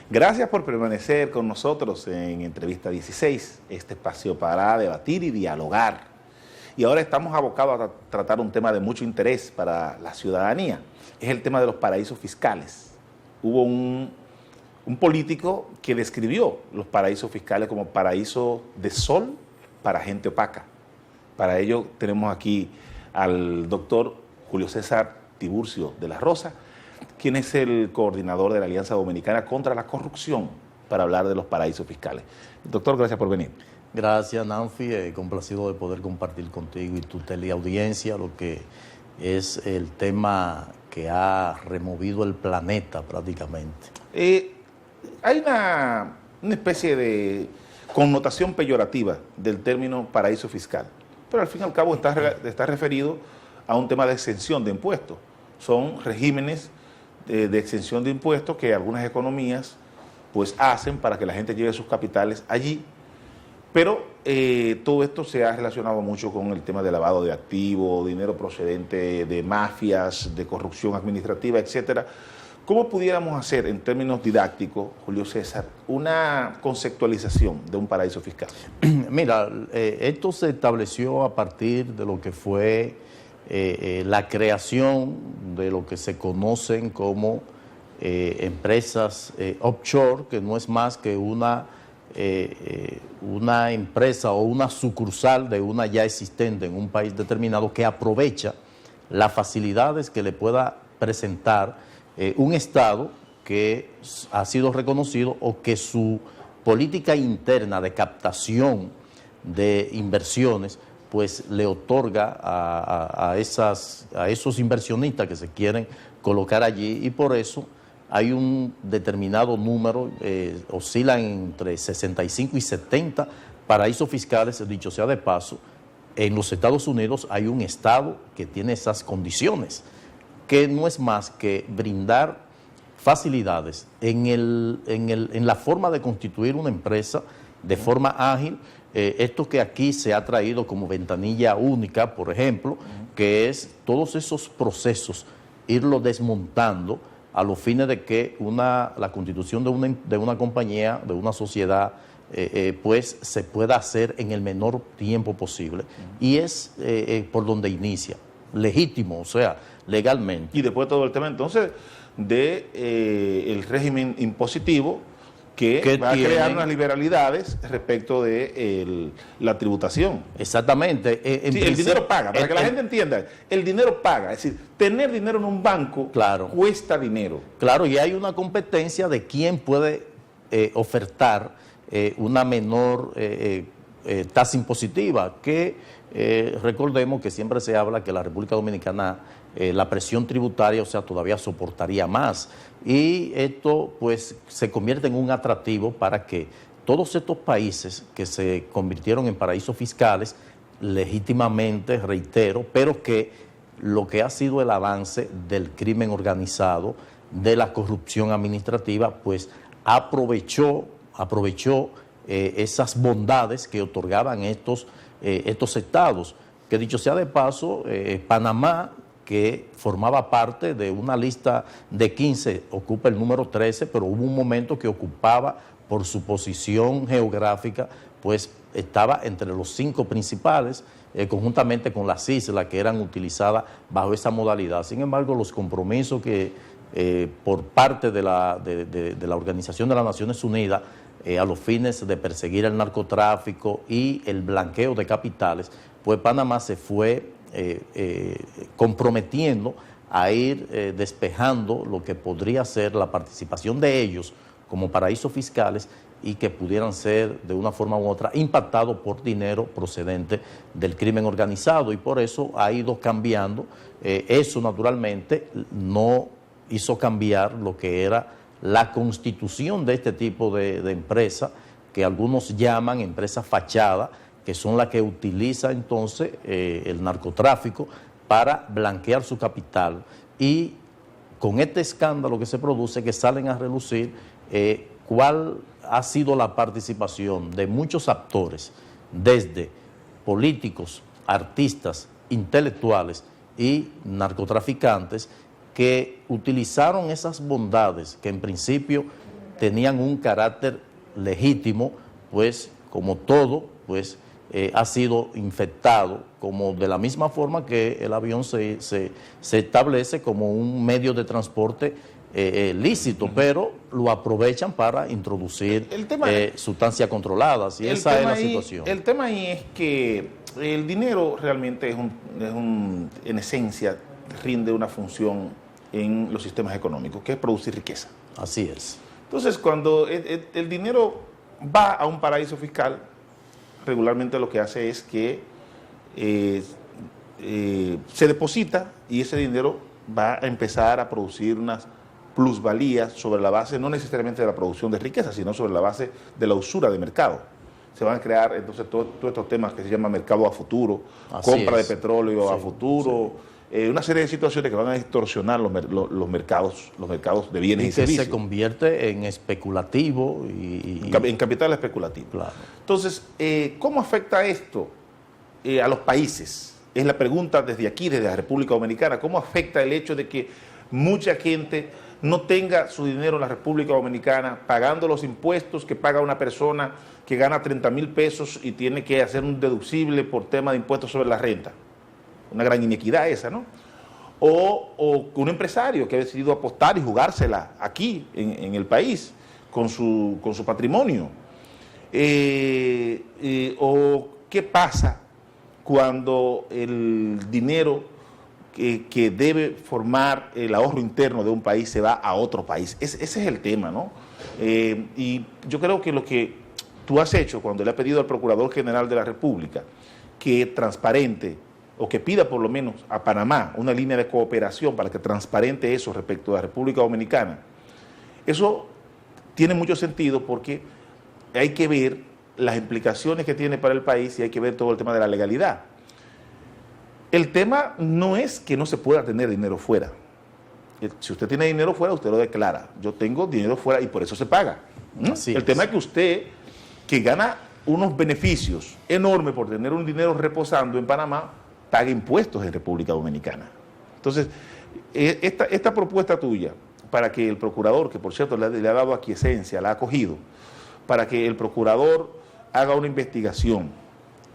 [SPEAKER 1] Gracias por permanecer con nosotros en Entrevista 16, este espacio para debatir y dialogar. Y ahora estamos abocados a tratar un tema de mucho interés para la ciudadanía. Es el tema de los paraísos fiscales. Hubo un político que describió los paraísos fiscales como paraíso de sol para gente opaca. Para ello tenemos aquí al doctor Julio César Tiburcio de la Rosa, quien es el coordinador de la Alianza Dominicana contra la Corrupción, para hablar de los paraísos fiscales. Doctor, gracias por venir.
[SPEAKER 4] Gracias, Nanfi, complacido de poder compartir contigo y tu teleaudiencia lo que es el tema que ha removido el planeta prácticamente.
[SPEAKER 1] Hay una especie de connotación peyorativa del término paraíso fiscal, pero al fin y al cabo está referido a un tema de exención de impuestos. Son regímenes de exención de impuestos que algunas economías pues hacen para que la gente lleve sus capitales allí, pero todo esto se ha relacionado mucho con el tema de lavado de activos, dinero procedente de mafias, de corrupción administrativa, etcétera. ¿Cómo pudiéramos hacer en términos didácticos, Julio César, una conceptualización de un paraíso fiscal?
[SPEAKER 4] Mira, esto se estableció a partir de lo que fue la creación de lo que se conocen como empresas offshore, que no es más que una empresa o una sucursal de una ya existente en un país determinado que aprovecha las facilidades que le pueda presentar un Estado que ha sido reconocido o que su política interna de captación de inversiones pues le otorga a esos inversionistas que se quieren colocar allí, y por eso hay un determinado número, oscilan entre 65 y 70 paraísos fiscales. Dicho sea de paso, en los Estados Unidos hay un Estado que tiene esas condiciones, que no es más que brindar facilidades en la forma de constituir una empresa de forma ágil. Esto que aquí se ha traído como ventanilla única, por ejemplo, que es todos esos procesos, irlo desmontando a los fines de que la constitución de una compañía, de una sociedad, pues se pueda hacer en el menor tiempo posible. Y es por donde inicia, legítimo, o sea, legalmente.
[SPEAKER 1] Y después todo el tema entonces el régimen impositivo, que va a crear unas liberalidades respecto de la tributación.
[SPEAKER 4] Exactamente.
[SPEAKER 1] Sí, el dinero paga, para que la gente entienda, el dinero paga, es decir, tener dinero en un banco cuesta dinero.
[SPEAKER 4] Claro, y hay una competencia de quién puede ofertar una menor tasa impositiva, que recordemos que siempre se habla que la República Dominicana, la presión tributaria, o sea, todavía soportaría más. Y esto, pues, se convierte en un atractivo para que todos estos países que se convirtieron en paraísos fiscales, legítimamente, reitero, pero que lo que ha sido el avance del crimen organizado, de la corrupción administrativa, pues, aprovechó esas bondades que otorgaban estos estados. Que dicho sea de paso, Panamá, que formaba parte de una lista de 15, ocupa el número 13, pero hubo un momento que ocupaba, por su posición geográfica, pues estaba entre los 5 principales, conjuntamente con las islas que eran utilizadas bajo esa modalidad. Sin embargo, los compromisos que por parte de la Organización de las Naciones Unidas a los fines de perseguir el narcotráfico y el blanqueo de capitales, pues Panamá se fue comprometiendo a ir despejando lo que podría ser la participación de ellos como paraísos fiscales y que pudieran ser de una forma u otra impactados por dinero procedente del crimen organizado, y por eso ha ido cambiando. Eso naturalmente no hizo cambiar lo que era la constitución de este tipo de empresa, que algunos llaman empresas fachada, que son las que utiliza entonces el narcotráfico para blanquear su capital. Y con este escándalo que se produce, que salen a relucir cuál ha sido la participación de muchos actores, desde políticos, artistas, intelectuales y narcotraficantes, que utilizaron esas bondades que en principio tenían un carácter legítimo, pues como todo, pues ha sido infectado, como de la misma forma que el avión se establece como un medio de transporte lícito, pero lo aprovechan para introducir sustancias controladas, y esa es la situación.
[SPEAKER 1] El tema ahí es que el dinero realmente en esencia, rinde una función en los sistemas económicos, que es producir riqueza.
[SPEAKER 4] Así es.
[SPEAKER 1] Entonces, cuando el dinero va a un paraíso fiscal, regularmente lo que hace es que se deposita, y ese dinero va a empezar a producir unas plusvalías sobre la base, no necesariamente de la producción de riqueza, sino sobre la base de la usura de mercado. Se van a crear entonces todos estos temas que se llaman mercado a futuro, compra de petróleo a futuro, una serie de situaciones que van a distorsionar los mercados de bienes y servicios.
[SPEAKER 4] Y que se convierte en especulativo.
[SPEAKER 1] En capital especulativo.
[SPEAKER 4] Claro.
[SPEAKER 1] Entonces, ¿cómo afecta esto a los países? Es la pregunta desde aquí, desde la República Dominicana. ¿Cómo afecta el hecho de que mucha gente no tenga su dinero en la República Dominicana, pagando los impuestos que paga una persona que gana 30,000 pesos y tiene que hacer un deducible por tema de impuestos sobre la renta? Una gran inequidad esa, ¿no? O un empresario que ha decidido apostar y jugársela aquí, en el país, con su patrimonio. O qué pasa cuando el dinero que debe formar el ahorro interno de un país se va a otro país. Ese es el tema, ¿no? Y yo creo que lo que tú has hecho cuando le has pedido al Procurador General de la República que transparente, o que pida por lo menos a Panamá una línea de cooperación para que transparente eso respecto a la República Dominicana, eso tiene mucho sentido, porque hay que ver las implicaciones que tiene para el país y hay que ver todo el tema de la legalidad. El tema no es que no se pueda tener dinero fuera. Si usted tiene dinero fuera, usted lo declara. Yo tengo dinero fuera y por eso se paga. El tema es que usted, que gana unos beneficios enormes por tener un dinero reposando en Panamá, paga impuestos en República Dominicana. Entonces, esta propuesta tuya, para que el procurador, que por cierto le ha dado aquiescencia, la ha acogido, para que el procurador haga una investigación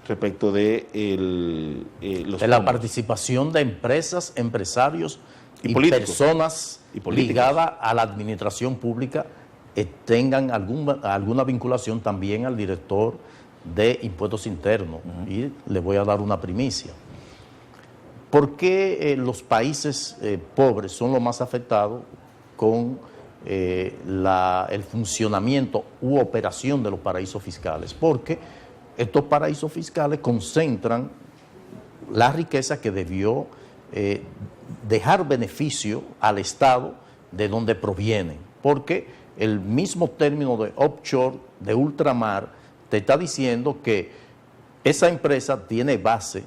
[SPEAKER 1] respecto de
[SPEAKER 4] la participación de empresas, empresarios y personas ligadas a la administración pública, tengan alguna vinculación también al director de impuestos internos. Y le voy a dar una primicia. ¿Por qué los países pobres son los más afectados con el funcionamiento u operación de los paraísos fiscales? Porque estos paraísos fiscales concentran la riqueza que debió dejar beneficio al Estado de donde provienen. Porque el mismo término de offshore, de ultramar, te está diciendo que esa empresa tiene base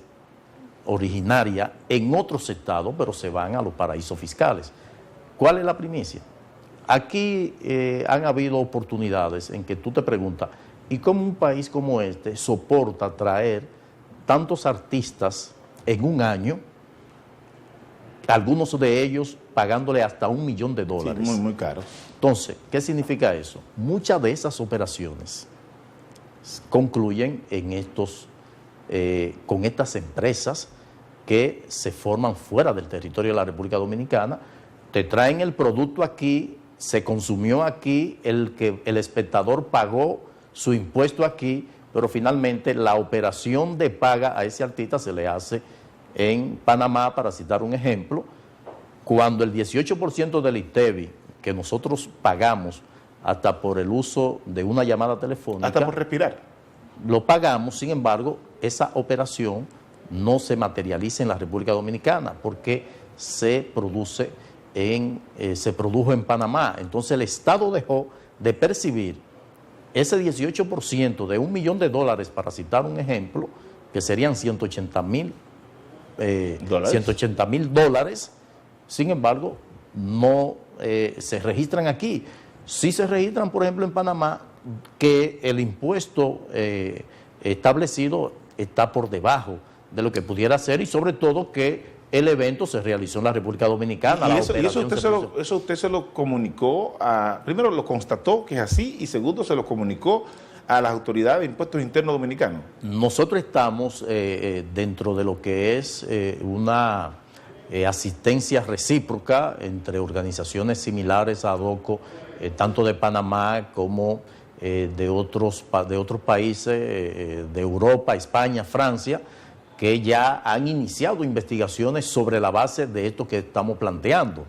[SPEAKER 4] originaria en otros estados, pero se van a los paraísos fiscales. ¿Cuál es la primicia? Aquí han habido oportunidades en que tú te preguntas, ¿y cómo un país como este soporta traer tantos artistas en un año, algunos de ellos pagándole hasta $1 millón?
[SPEAKER 1] Sí, muy, muy caros.
[SPEAKER 4] Entonces, ¿qué significa eso? Muchas de esas operaciones concluyen en con estas empresas que se forman fuera del territorio de la República Dominicana, te traen el producto aquí, se consumió aquí, el espectador pagó su impuesto aquí, pero finalmente la operación de paga a ese artista se le hace en Panamá, para citar un ejemplo, cuando el 18% del ITEVI que nosotros pagamos hasta por el uso de una llamada telefónica,
[SPEAKER 1] hasta por respirar,
[SPEAKER 4] lo pagamos. Sin embargo, esa operación no se materializa en la República Dominicana porque se produjo en Panamá. Entonces el Estado dejó de percibir ese 18% de $1 millón, para citar un ejemplo, que serían $180,000. $180,000. Sin embargo, no se registran aquí. Sí se registran, por ejemplo, en Panamá, que el impuesto establecido está por debajo de lo que pudiera ser, y sobre todo que el evento se realizó en la República Dominicana.
[SPEAKER 1] Y eso usted se lo comunicó primero lo constató que es así, y segundo se lo comunicó a las autoridades de impuestos internos dominicanos.
[SPEAKER 4] Nosotros estamos dentro de lo que es una asistencia recíproca entre organizaciones similares a ADOCO, tanto de Panamá como de otros países de Europa, España, Francia, que ya han iniciado investigaciones sobre la base de esto que estamos planteando.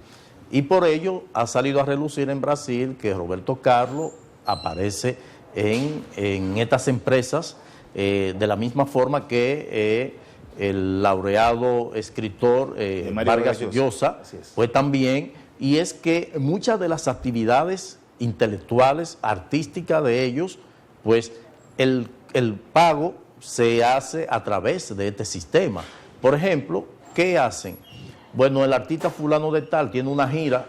[SPEAKER 4] Y por ello ha salido a relucir en Brasil que Roberto Carlos aparece en estas empresas de la misma forma que el laureado escritor Vargas Llosa, pues también, y es que muchas de las actividades intelectuales, artísticas de ellos, pues el pago se hace a través de este sistema. Por ejemplo, ¿qué hacen? Bueno, el artista fulano de tal tiene una gira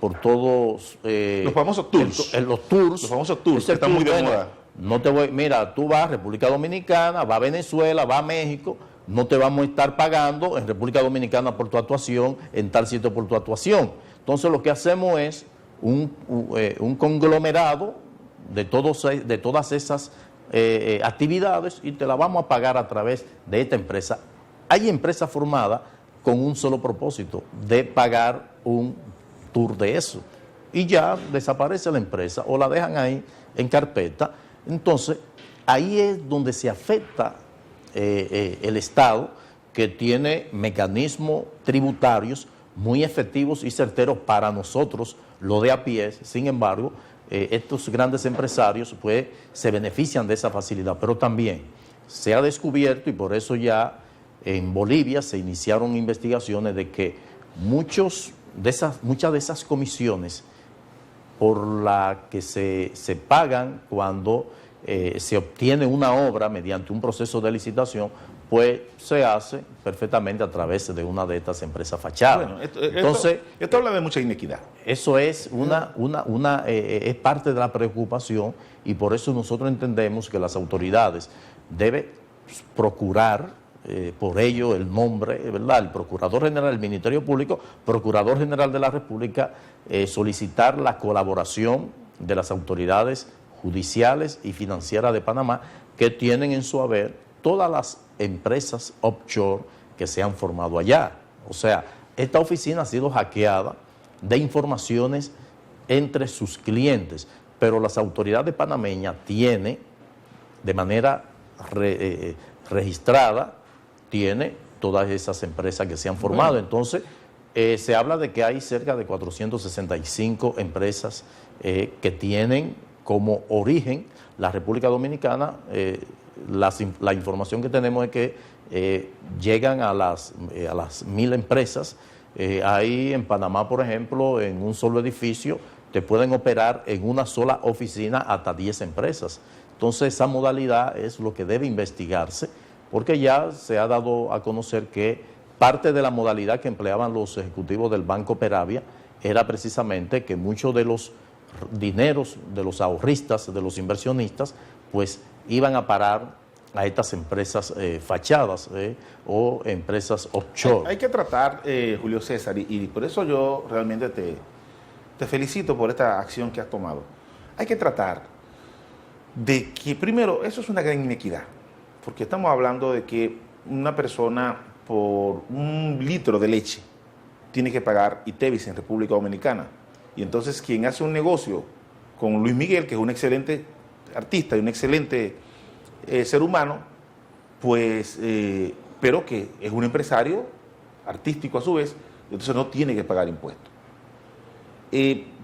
[SPEAKER 4] por todos
[SPEAKER 1] los famosos tours.
[SPEAKER 4] Los tours.
[SPEAKER 1] Los famosos tours, que están muy de moda.
[SPEAKER 4] No te voy, mira, tú vas a República Dominicana, vas a Venezuela, vas a México, no te vamos a estar pagando en República Dominicana por tu actuación, en tal sitio por tu actuación. Entonces lo que hacemos es un conglomerado de todas esas actividades, y te la vamos a pagar a través de esta empresa. Hay empresas formadas con un solo propósito, de pagar un tour de eso, y ya desaparece la empresa o la dejan ahí en carpeta. Entonces ahí es donde se afecta el Estado, que tiene mecanismos tributarios muy efectivos y certeros para nosotros, lo de a pie. Sin embargo, estos grandes empresarios pues se benefician de esa facilidad, pero también se ha descubierto, y por eso ya en Bolivia se iniciaron investigaciones, de que muchas de esas comisiones por la que se pagan cuando se obtiene una obra mediante un proceso de licitación, pues se hace perfectamente a través de una de estas empresas fachadas.
[SPEAKER 1] Bueno,
[SPEAKER 4] Entonces,
[SPEAKER 1] esto habla de mucha inequidad.
[SPEAKER 4] Eso es es parte de la preocupación, y por eso nosotros entendemos que las autoridades deben procurar, por ello el nombre, ¿verdad?, el Procurador General del Ministerio Público, Procurador General de la República, solicitar la colaboración de las autoridades judiciales y financieras de Panamá, que tienen en su haber todas las empresas offshore que se han formado allá. O sea, esta oficina ha sido hackeada de informaciones entre sus clientes, pero las autoridades panameñas tienen de manera registrada, tiene todas esas empresas que se han formado. Bueno. Entonces, se habla de que hay cerca de 465 empresas que tienen como origen la República Dominicana. La información que tenemos es que llegan a las 1.000 empresas. Ahí en Panamá, por ejemplo, en un solo edificio te pueden operar en una sola oficina hasta 10 empresas. Entonces esa modalidad es lo que debe investigarse, porque ya se ha dado a conocer que parte de la modalidad que empleaban los ejecutivos del Banco Peravia era precisamente que muchos de los dineros de los ahorristas, de los inversionistas, pues iban a parar a estas empresas fachadas o empresas offshore.
[SPEAKER 1] Hay que tratar, Julio César, y por eso yo realmente te felicito por esta acción que has tomado. Hay que tratar de que, primero, eso es una gran inequidad, porque estamos hablando de que una persona por un litro de leche tiene que pagar ITEVIS en República Dominicana. Y entonces quien hace un negocio con Luis Miguel, que es un excelente artista y un excelente ser humano, pues, pero que es un empresario artístico a su vez, entonces no tiene que pagar impuestos.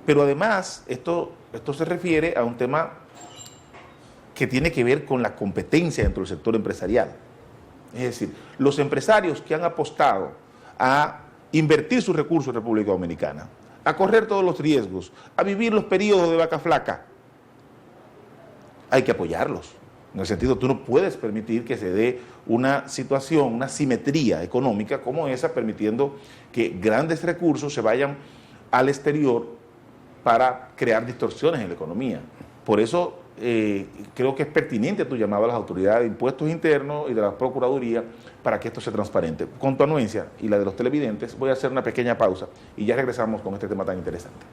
[SPEAKER 1] Pero además, esto se refiere a un tema que tiene que ver con la competencia dentro del sector empresarial. Es decir, los empresarios que han apostado a invertir sus recursos en República Dominicana, a correr todos los riesgos, a vivir los periodos de vaca flaca, hay que apoyarlos. En el sentido, tú no puedes permitir que se dé una situación, una simetría económica como esa, permitiendo que grandes recursos se vayan al exterior para crear distorsiones en la economía. Por eso creo que es pertinente tu llamado a las autoridades de impuestos internos y de la Procuraduría para que esto sea transparente. Con tu anuencia y la de los televidentes, voy a hacer una pequeña pausa y ya regresamos con este tema tan interesante.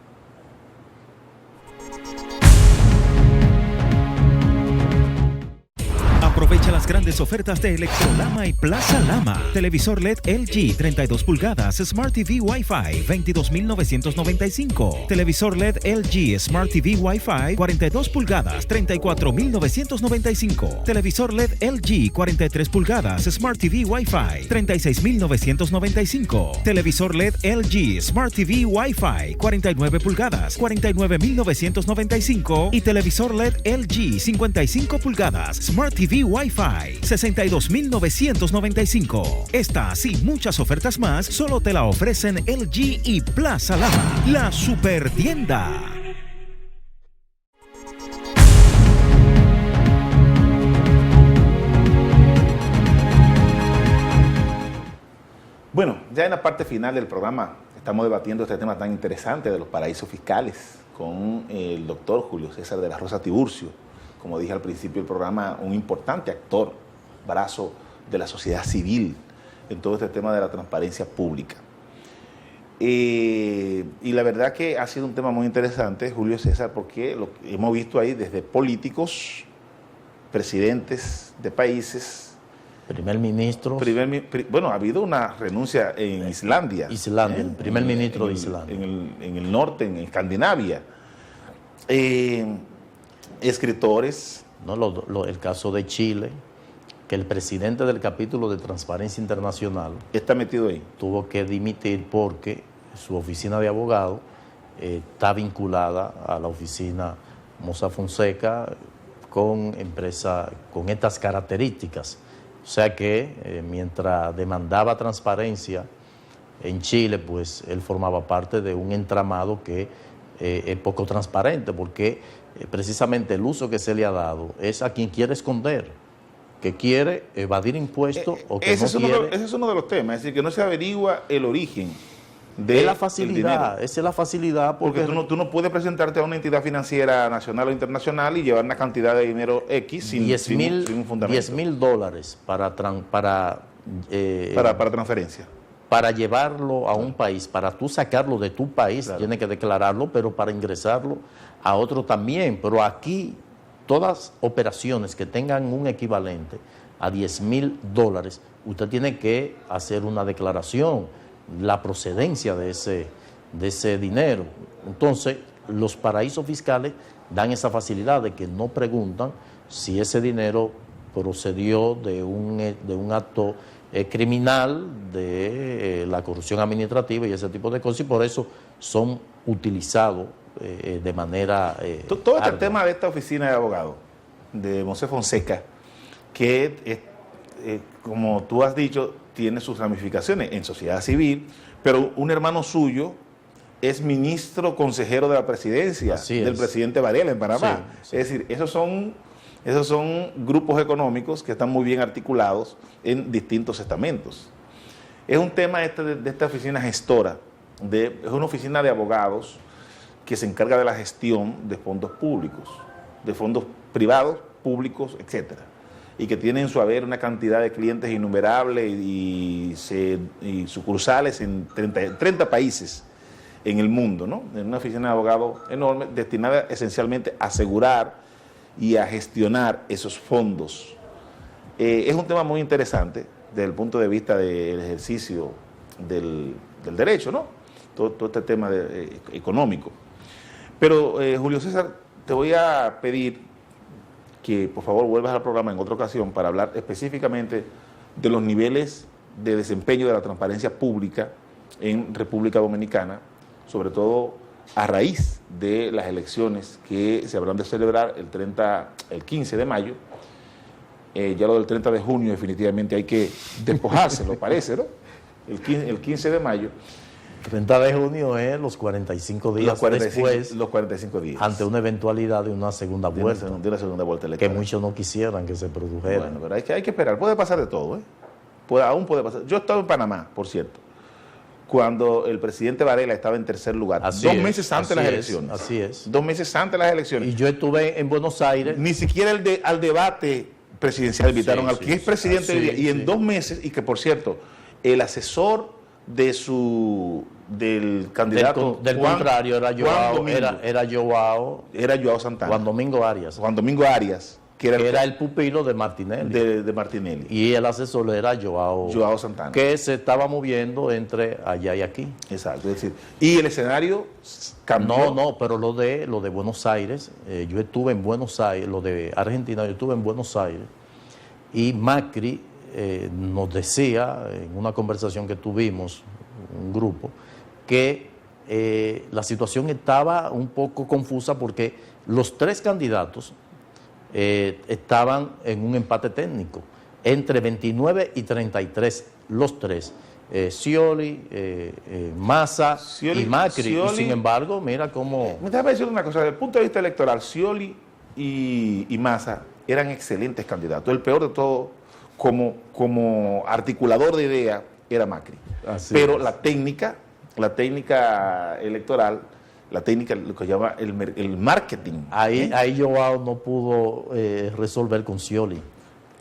[SPEAKER 2] Aprovecha las grandes ofertas de Electrolama y Plaza Lama. Televisor LED LG 32 pulgadas Smart TV Wi-Fi 22.995. Televisor LED LG Smart TV Wi-Fi 42 pulgadas 34.995. Televisor LED LG 43 pulgadas Smart TV Wi-Fi 36.995. Televisor LED LG Smart TV Wi-Fi 49 pulgadas 49.995. Y televisor LED LG 55 pulgadas Smart TV Wi-Fi 62.995. Estas y muchas ofertas más solo te la ofrecen LG y Plaza Lama, la super tienda.
[SPEAKER 1] Bueno, ya en la parte final del programa estamos debatiendo este tema tan interesante de los paraísos fiscales con el doctor Julio César de la Rosa Tiburcio. Como dije al principio del programa, un importante actor, brazo de la sociedad civil en todo este tema de la transparencia pública. Y la verdad que ha sido un tema muy interesante, Julio César, porque lo que hemos visto ahí desde políticos, presidentes de países,
[SPEAKER 4] primer ministro.
[SPEAKER 1] Bueno, ha habido una renuncia en Islandia.
[SPEAKER 4] El primer ministro de Islandia.
[SPEAKER 1] En el norte, en Escandinavia. Escritores.
[SPEAKER 4] No, el caso de Chile, que el presidente del capítulo de Transparencia Internacional
[SPEAKER 1] está metido ahí.
[SPEAKER 4] Tuvo que dimitir porque su oficina de abogado está vinculada a la oficina Mossack Fonseca con empresa con estas características. O sea que mientras demandaba transparencia en Chile, pues él formaba parte de un entramado que es poco transparente, porque precisamente el uso que se le ha dado es a quien quiere esconder, que quiere evadir impuestos o que no quiere.
[SPEAKER 1] Ese es uno de los temas, es decir, que no se averigua el origen de
[SPEAKER 4] la facilidad. Esa es la facilidad.
[SPEAKER 1] Porque tú no puedes presentarte a una entidad financiera nacional o internacional y llevar una cantidad de dinero X sin un fundamento.
[SPEAKER 4] $10,000 para
[SPEAKER 1] transferencia.
[SPEAKER 4] Para llevarlo a un país, para tú sacarlo de tu país, claro, tienes que declararlo, pero para ingresarlo a otro también. Pero aquí, todas operaciones que tengan un equivalente a $10,000, usted tiene que hacer una declaración, la procedencia de ese dinero. Entonces, los paraísos fiscales dan esa facilidad de que no preguntan si ese dinero procedió de un acto criminal, de la corrupción administrativa y ese tipo de cosas, y por eso son utilizados de manera
[SPEAKER 1] todo este tema de esta oficina de abogados de Mossack Fonseca, que como tú has dicho, tiene sus ramificaciones en sociedad civil, pero un hermano suyo es ministro consejero de la presidencia del presidente Varela en Panamá. Sí. Es decir, esos son grupos económicos que están muy bien articulados en distintos estamentos. Es un tema de esta oficina gestora, es una oficina de abogados que se encarga de la gestión de fondos públicos, de fondos privados, públicos, etcétera, y que tiene en su haber una cantidad de clientes innumerables y sucursales en 30 países en el mundo, ¿no? En una oficina de abogados enorme, destinada esencialmente a asegurar y a gestionar esos fondos. Es un tema muy interesante desde el punto de vista del ejercicio de del derecho, ¿no? Todo este tema económico. Pero, Julio César, te voy a pedir que por favor vuelvas al programa en otra ocasión para hablar específicamente de los niveles de desempeño de la transparencia pública en República Dominicana, sobre todo a raíz de las elecciones que se habrán de celebrar el 15 de mayo. Ya lo del 30 de junio definitivamente hay que despojárselo, parece, ¿no? El 15 de mayo.
[SPEAKER 4] 30 de junio es los 45 días después,
[SPEAKER 1] los 45 días.
[SPEAKER 4] ante una eventualidad de una segunda vuelta.
[SPEAKER 1] De una segunda vuelta
[SPEAKER 4] Que
[SPEAKER 1] electoral.
[SPEAKER 4] muchos no quisieran que se produjera.
[SPEAKER 1] Bueno, pero hay que esperar. Puede pasar de todo, ¿eh? Aún puede pasar. Yo estaba en Panamá, por cierto, cuando el presidente Varela estaba en tercer lugar,
[SPEAKER 4] Así
[SPEAKER 1] 2
[SPEAKER 4] es,
[SPEAKER 1] meses antes de las elecciones.
[SPEAKER 4] Así es.
[SPEAKER 1] 2 meses antes de las elecciones.
[SPEAKER 4] Y yo estuve en Buenos Aires.
[SPEAKER 1] Ni siquiera al debate presidencial invitaron
[SPEAKER 4] Sí,
[SPEAKER 1] al
[SPEAKER 4] sí,
[SPEAKER 1] que es presidente hoy día. Y en
[SPEAKER 4] sí.
[SPEAKER 1] 2 meses, y que por cierto, el asesor del candidato
[SPEAKER 4] Del
[SPEAKER 1] Juan-
[SPEAKER 4] contrario, era
[SPEAKER 1] Juan
[SPEAKER 4] Joao,
[SPEAKER 1] Domingo.
[SPEAKER 4] era
[SPEAKER 1] Joao Santana.
[SPEAKER 4] Juan Domingo Arias,
[SPEAKER 1] Juan Domingo Arias, que
[SPEAKER 4] era el pupilo de Martinelli.
[SPEAKER 1] de Martinelli.
[SPEAKER 4] Y el asesor era Joao
[SPEAKER 1] Santana.
[SPEAKER 4] que se estaba moviendo entre allá y aquí.
[SPEAKER 1] Exacto, es decir, y el escenario cambió.
[SPEAKER 4] No, pero lo de Buenos Aires, yo estuve en Buenos Aires, lo de Argentina, yo estuve en Buenos Aires, y Macri nos decía en una conversación que tuvimos, un grupo, que la situación estaba un poco confusa porque los 3 candidatos estaban en un empate técnico, entre 29 y 33, los 3. Scioli, Massa y Macri. Y sin embargo, mira cómo...
[SPEAKER 1] Me déjame decir una cosa, desde el punto de vista electoral, Scioli y Massa eran excelentes candidatos. El peor de todo, como articulador de ideas, era Macri.
[SPEAKER 4] Así
[SPEAKER 1] Pero
[SPEAKER 4] es.
[SPEAKER 1] la técnica electoral, lo que llama el marketing,
[SPEAKER 4] Ahí Joao no pudo resolver con Scioli.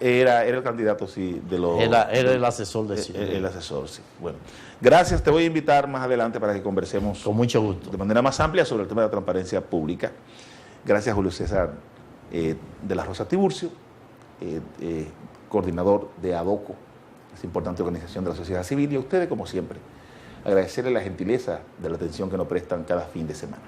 [SPEAKER 1] era el candidato, sí, de los...
[SPEAKER 4] Era el asesor de Scioli.
[SPEAKER 1] El asesor, sí. Bueno, gracias. Te voy a invitar más adelante para que conversemos
[SPEAKER 4] Con mucho gusto.
[SPEAKER 1] de manera más amplia sobre el tema de la transparencia pública. Gracias, Julio César de la Rosa Tiburcio, coordinador de ADOCO, esa importante organización de la sociedad civil, y a ustedes, como siempre, agradecerles la gentileza de la atención que nos prestan cada fin de semana.